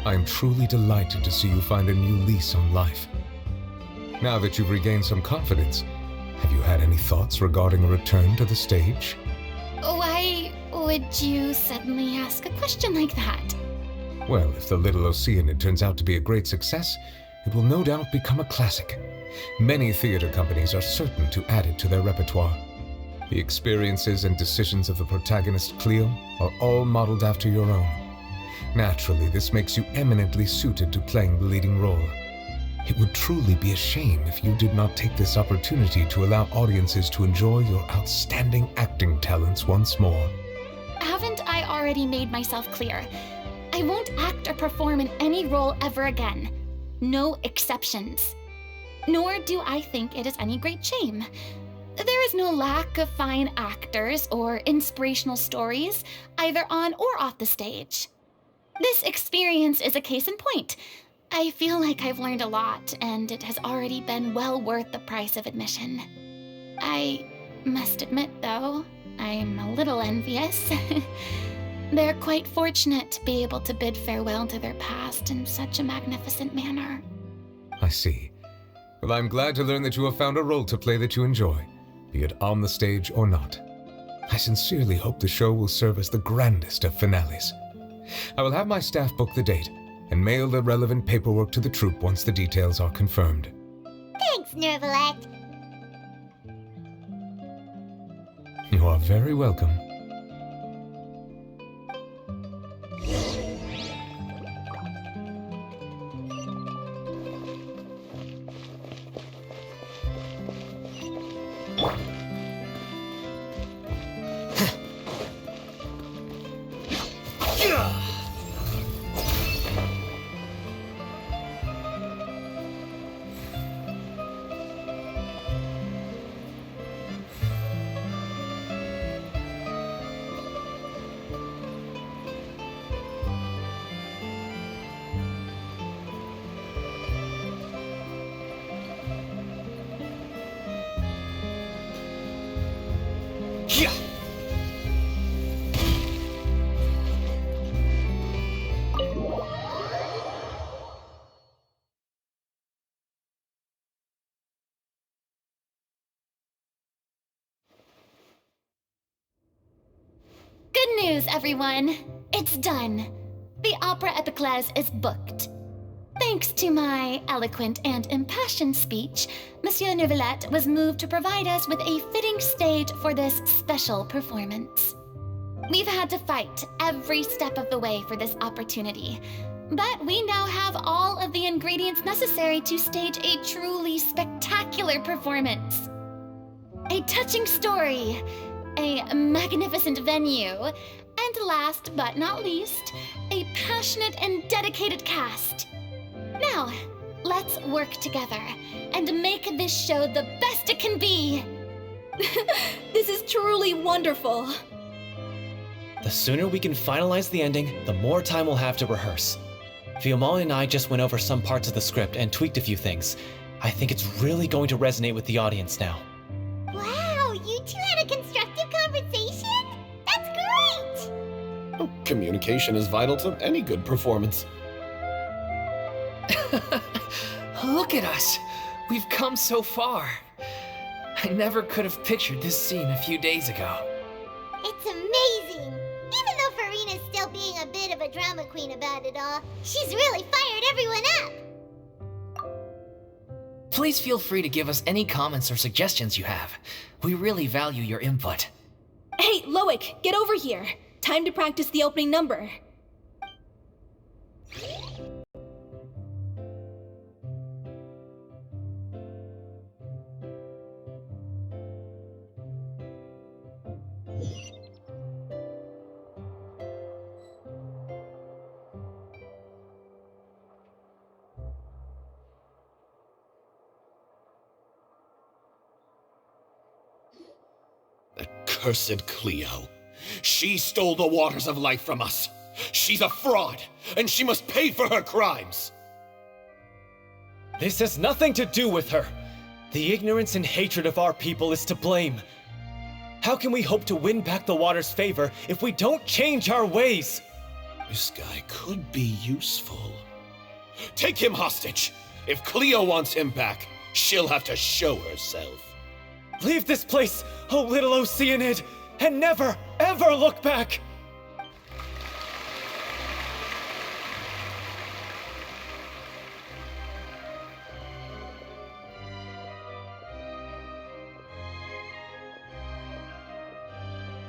I am truly delighted to see you find a new lease on life. Now that you've regained some confidence, have you had any thoughts regarding a return to the stage? Why would you suddenly ask a question like that? Well, if the Little Oceanid turns out to be a great success, it will no doubt become a classic. Many theater companies are certain to add it to their repertoire. The experiences and decisions of the protagonist Cleo are all modeled after your own. Naturally, this makes you eminently suited to playing the leading role. It would truly be a shame if you did not take this opportunity to allow audiences to enjoy your outstanding acting talents once more. Haven't I already made myself clear? I won't act or perform in any role ever again. No exceptions. Nor do I think it is any great shame. There is no lack of fine actors or inspirational stories, either on or off the stage. This experience is a case in point. I feel like I've learned a lot, and it has already been well worth the price of admission. I must admit, though, I'm a little envious. They're quite fortunate to be able to bid farewell to their past in such a magnificent manner. I see. Well, I'm glad to learn that you have found a role to play that you enjoy, be it on the stage or not. I sincerely hope the show will serve as the grandest of finales. I will have my staff book the date and mail the relevant paperwork to the troupe once the details are confirmed. Thanks, Nervalette. You are very welcome. Good news, everyone! It's done. The Opera Epiclese is booked. Thanks to my eloquent and impassioned speech, Monsieur Nervalette was moved to provide us with a fitting stage for this special performance. We've had to fight every step of the way for this opportunity, but we now have all of the ingredients necessary to stage a truly spectacular performance. A touching story, a magnificent venue, And last but not least, a passionate and dedicated cast. Now, let's work together and make this show the best it can be. This is truly wonderful. The sooner we can finalize the ending, the more time we'll have to rehearse. Fiumali and I just went over some parts of the script and tweaked a few things. I think it's really going to resonate with the audience now. Wow, you two had a constructive conversation? That's great! Oh, communication is vital to any good performance. Look at us! We've come so far. I never could have pictured this scene a few days ago. It's amazing! Even though Furina's still being a bit of a drama queen about it all, she's really fired everyone up! Please feel free to give us any comments or suggestions you have. We really value your input. Hey, Loic, get over here. Time to practice the opening number. Cursed Cleo. She stole the waters of life from us. She's a fraud, and she must pay for her crimes. This has nothing to do with her. The ignorance and hatred of our people is to blame. How can we hope to win back the water's favor if we don't change our ways? This guy could be useful. Take him hostage. If Cleo wants him back, she'll have to show herself. Leave this place, oh little Oceanid, and never, ever look back!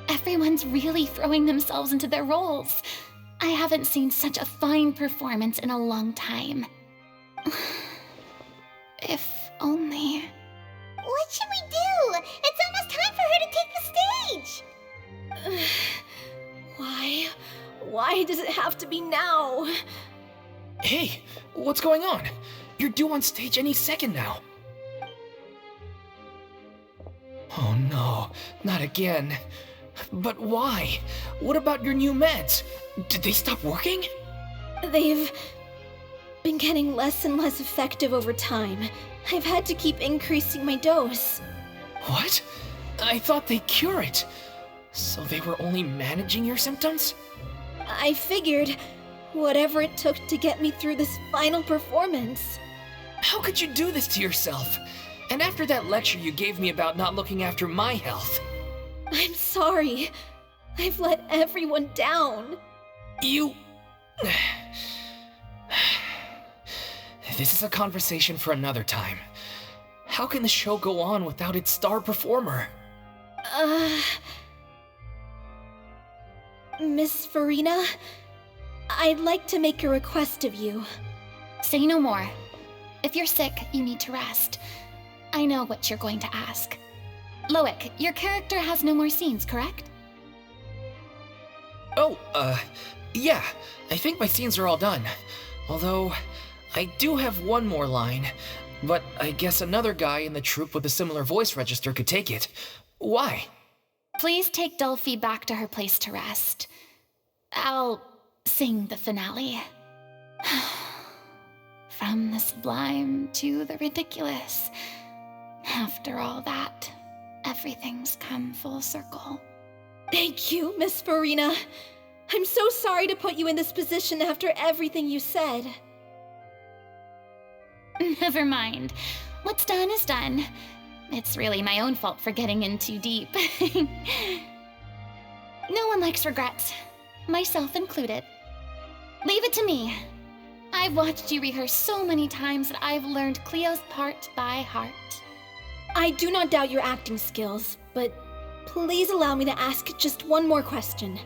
Everyone's really throwing themselves into their roles. I haven't seen such a fine performance in a long time. If only... What should we do? It's almost time for her to take the stage! Why? Why does it have to be now? Hey, what's going on? You're due on stage any second now. Oh no, not again. But why? What about your new meds? Did they stop working? They've been getting less and less effective over time. I've had to keep increasing my dose. What? I thought they cure it. So they were only managing your symptoms? I figured whatever it took to get me through this final performance. How could you do this to yourself? And after that lecture you gave me about not looking after my health. I'm sorry. I've let everyone down. You... This is a conversation for another time. How can the show go on without its star performer? Miss Furina, I'd like to make a request of you. Say no more. If you're sick, you need to rest. I know what you're going to ask. Loic, your character has no more scenes, correct? Oh, yeah. I think my scenes are all done. Although, I do have one more line. But I guess another guy in the troupe with a similar voice register could take it. Why? Please take Delphi back to her place to rest. I'll sing the finale. From the sublime to the ridiculous. After all that, everything's come full circle. Thank you, Miss Furina. I'm so sorry to put you in this position after everything you said. Never mind. What's done is done. It's really my own fault for getting in too deep. No one likes regrets, myself included. Leave it to me. I've watched you rehearse so many times that I've learned Cleo's part by heart. I do not doubt your acting skills, but please allow me to ask just one more question.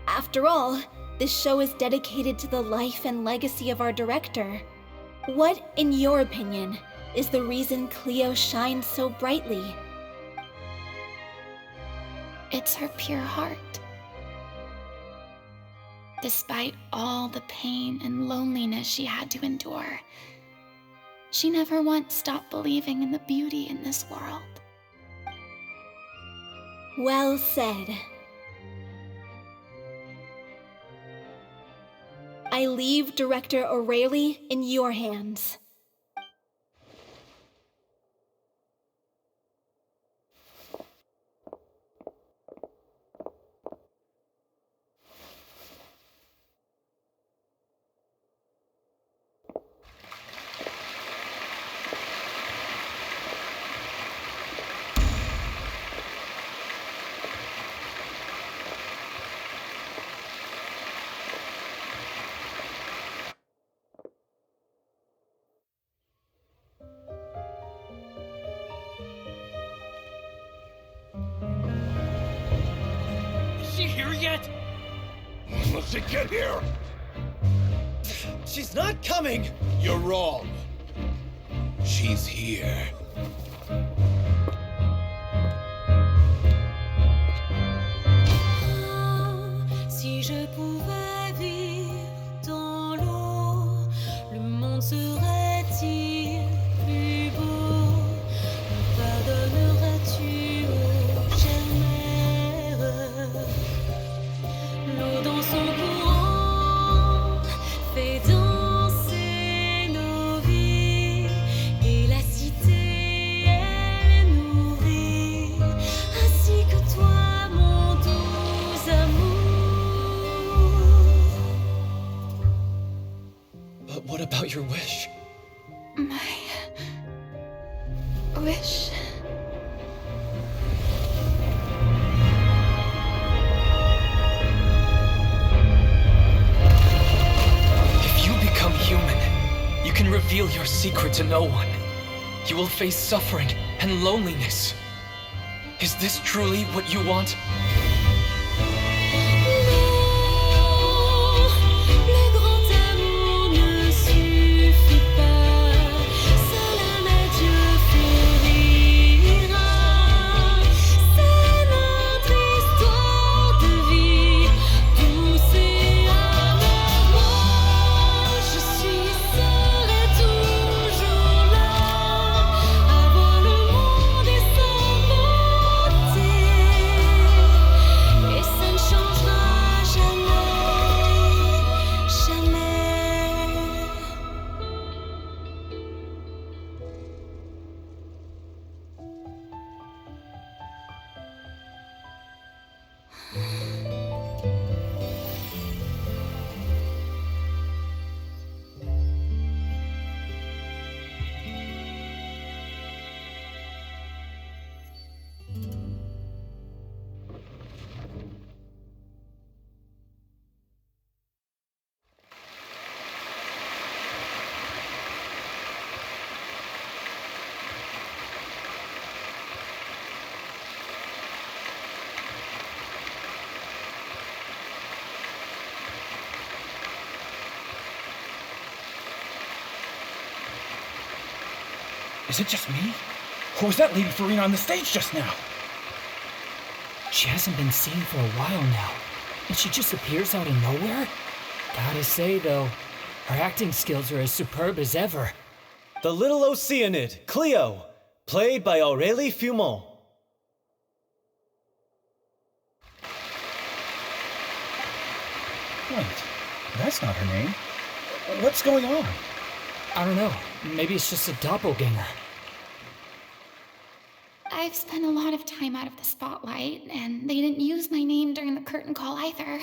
After all, this show is dedicated to the life and legacy of our director. What, in your opinion, is the reason Cleo shines so brightly? It's her pure heart. Despite all the pain and loneliness she had to endure, she never once stopped believing in the beauty in this world. Well said. I leave Director O'Reilly in your hands. Is she here yet? Will she get here? She's not coming! You're wrong. She's here. Si je pouvais vivre dans l'eau, le monde serait-il plus beau? Me pardonneras-tu, ô chère mère? L'eau dans son courant fait danser nos vies, et la cité elle nourrit, ainsi que toi, mon doux amour. But what about your wish? My wish. If you become human, you can reveal your secret to no one. You will face suffering and loneliness. Is this truly what you want? Le grand amour ne suffit pas, seul un adieu fleurira. C'est notre histoire de vie, douce et amère. Je suis et serai toujours là, à voir le monde et sa beauté. Et ça ne changera jamais, jamais. Is it just me? Or was that Lady Furina on the stage just now? She hasn't been seen for a while now, and she just appears out of nowhere? Gotta say, though, her acting skills are as superb as ever. The little Oceanid, Cleo, played by Aurélie Fumont. Wait, that's not her name. What's going on? I don't know, maybe it's just a doppelganger. I've spent a lot of time out of the spotlight, and they didn't use my name during the curtain call either.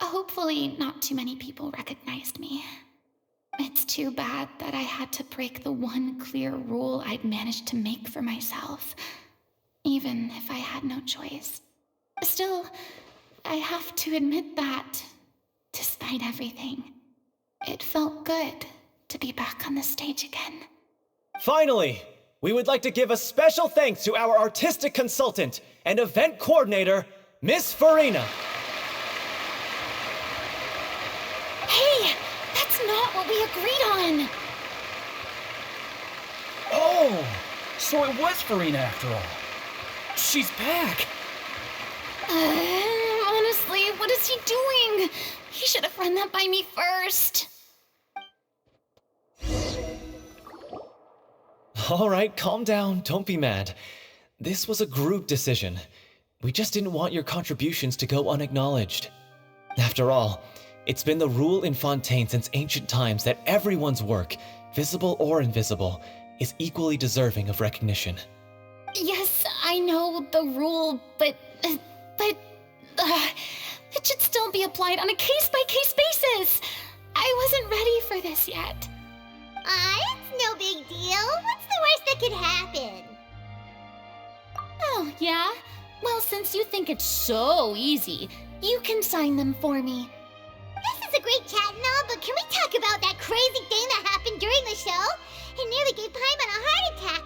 Hopefully, not too many people recognized me. It's too bad that I had to break the one clear rule I'd managed to make for myself, even if I had no choice. Still, I have to admit that, despite everything, it felt good to be back on the stage again. Finally, we would like to give a special thanks to our artistic consultant and event coordinator, Miss Furina. Hey, that's not what we agreed on! Oh, so it was Furina after all. She's back. Honestly, what is he doing? He should have run that by me first. All right, calm down. Don't be mad. This was a group decision. We just didn't want your contributions to go unacknowledged. After all, it's been the rule in Fontaine since ancient times that everyone's work, visible or invisible, is equally deserving of recognition. Yes, I know the rule, but it should still be applied on a case-by-case basis. I wasn't ready for this yet. It's no big deal. What's the worst that could happen? Oh, yeah? Well, since you think it's so easy, you can sign them for me. This is a great chat and all, but can we talk about that crazy thing that happened during the show? It nearly gave Paimon a heart attack.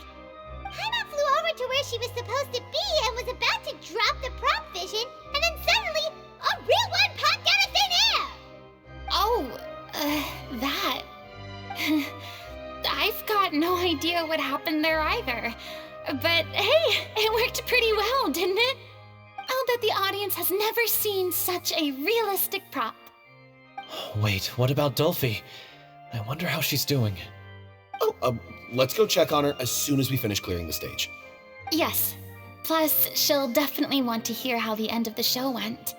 Paimon flew over to where she was supposed to be and was about to drop the prop vision, and then suddenly, a real one popped out of thin air! Oh, that. I've got no idea what happened there either. But hey, it worked pretty well, didn't it? I'll bet the audience has never seen such a realistic prop. Wait, what about Dolphy? I wonder how she's doing. Oh, let's go check on her as soon as we finish clearing the stage. Yes. Plus, she'll definitely want to hear how the end of the show went.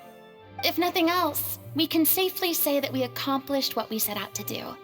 If nothing else, we can safely say that we accomplished what we set out to do.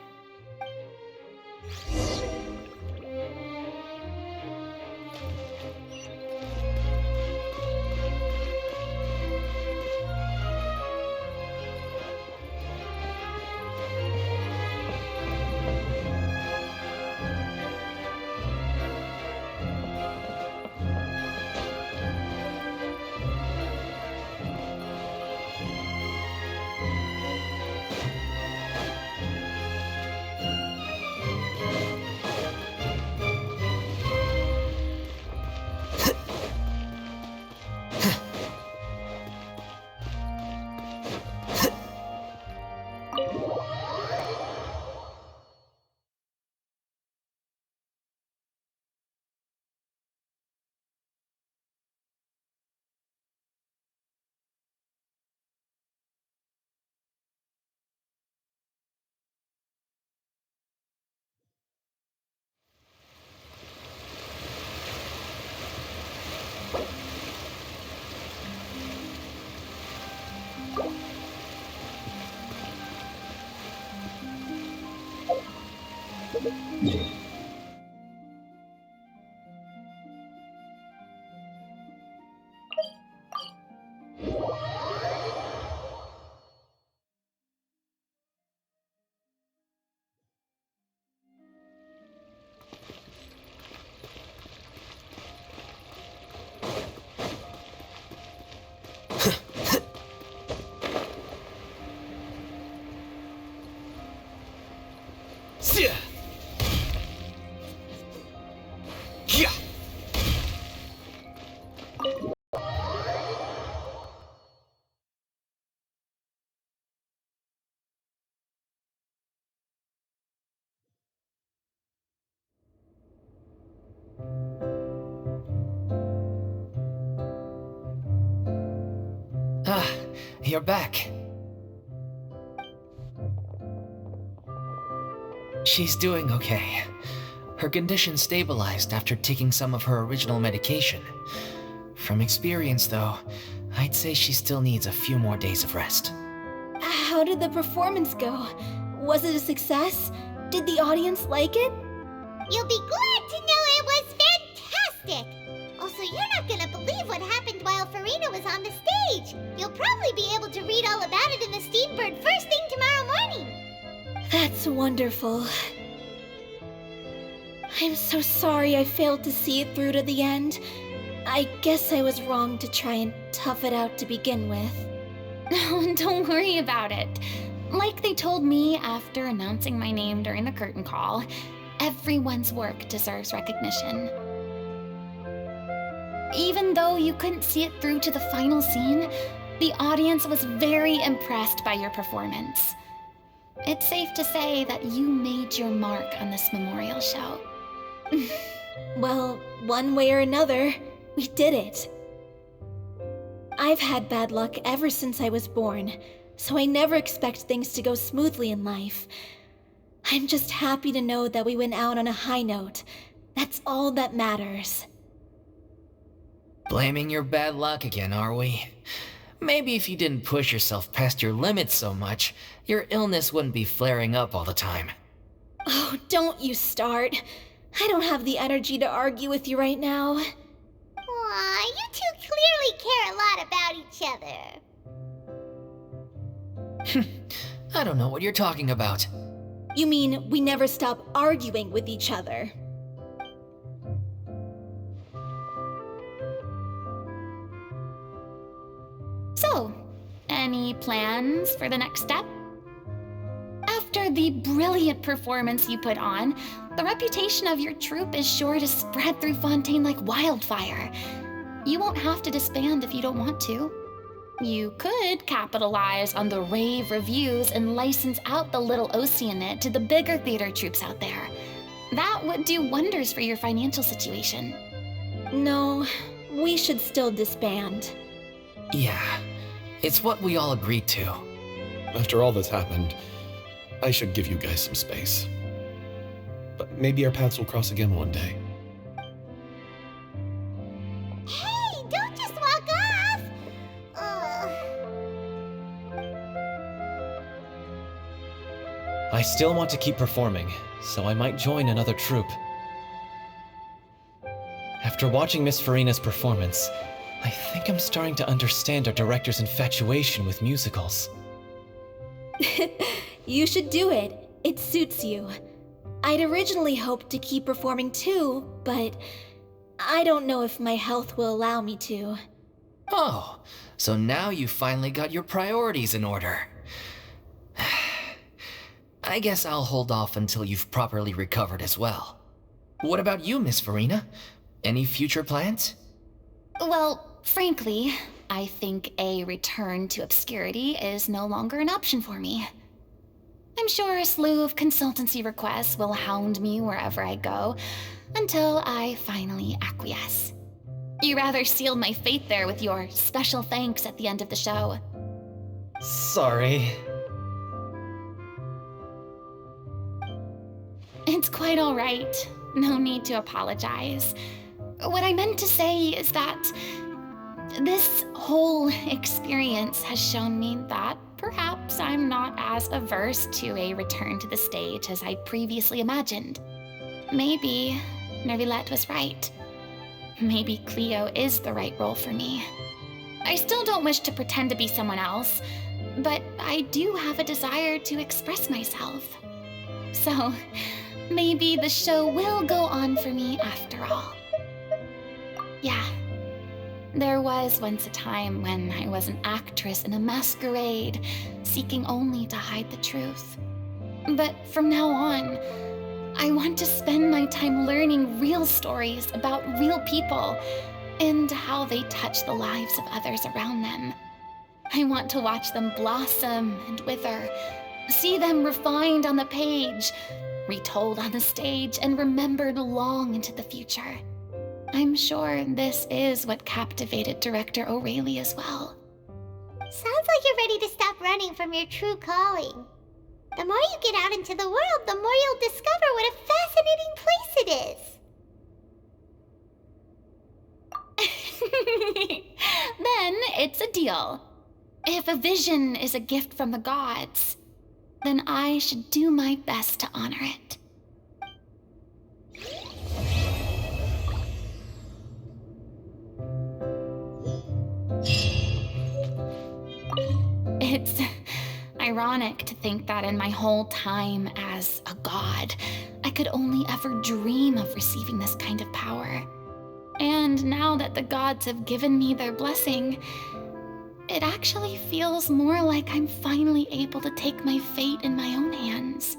Ah, you're back. She's doing okay. Her condition stabilized after taking some of her original medication. From experience, though, I'd say she still needs a few more days of rest. How did the performance go? Was it a success? Did the audience like it? You'll be glad to know it was fantastic! Also, you're not gonna believe what happened while Furina was on the stage! You'll probably be able to read all about it in the Steambird first thing tomorrow morning! That's wonderful. I'm so sorry I failed to see it through to the end. I guess I was wrong to try and tough it out to begin with. No, don't worry about it. Like they told me after announcing my name during the curtain call, everyone's work deserves recognition. Even though you couldn't see it through to the final scene, the audience was very impressed by your performance. It's safe to say that you made your mark on this memorial show. Well, one way or another, we did it. I've had bad luck ever since I was born. so I never expect things to go smoothly in life. I'm just happy to know that we went out on a high note. That's all that matters. Blaming your bad luck again, are we? Maybe if you didn't push yourself past your limits so much, your illness wouldn't be flaring up all the time. Oh, don't you start. I don't have the energy to argue with you right now. Aw, you two clearly care a lot about each other. I don't know what you're talking about. You mean we never stop arguing with each other? So, any plans for the next step? After the brilliant performance you put on, the reputation of your troupe is sure to spread through Fontaine like wildfire. You won't have to disband if you don't want to. You could capitalize on the rave reviews and license out the Little Oceanid to the bigger theater troupes out there. That would do wonders for your financial situation. No, we should still disband. Yeah, it's what we all agreed to. After all that's happened, I should give you guys some space. But maybe our paths will cross again one day. Hey, don't just walk off! I still want to keep performing, so I might join another troupe. After watching Miss Furina's performance, I think I'm starting to understand our director's infatuation with musicals. You should do it. It suits you. I'd originally hoped to keep performing too, but I don't know if my health will allow me to. Oh, so now you finally got your priorities in order. I guess I'll hold off until you've properly recovered as well. What about you, Miss Furina? Any future plans? Well, frankly, I think a return to obscurity is no longer an option for me. I'm sure a slew of consultancy requests will hound me wherever I go, until I finally acquiesce. You rather sealed my fate there with your special thanks at the end of the show. Sorry. It's quite all right. No need to apologize. What I meant to say is that this whole experience has shown me that perhaps I'm not as averse to a return to the stage as I previously imagined. Maybe Nervilette was right. Maybe Cleo is the right role for me. I still don't wish to pretend to be someone else, but I do have a desire to express myself. So, maybe the show will go on for me after all. Yeah. There was once a time when I was an actress in a masquerade, seeking only to hide the truth. But from now on, I want to spend my time learning real stories about real people and how they touch the lives of others around them. I want to watch them blossom and wither, see them refined on the page, retold on the stage, and remembered long into the future. I'm sure this is what captivated director O'Reilly as well. Sounds like you're ready to stop running from your true calling. The more you get out into the world, the more you'll discover what a fascinating place it is. Then it's a deal. If a vision is a gift from the gods, then I should do my best to honor it. It's ironic to think that in my whole time as a god, I could only ever dream of receiving this kind of power. And now that the gods have given me their blessing, it actually feels more like I'm finally able to take my fate in my own hands.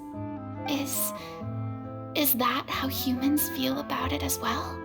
Is that how humans feel about it as well?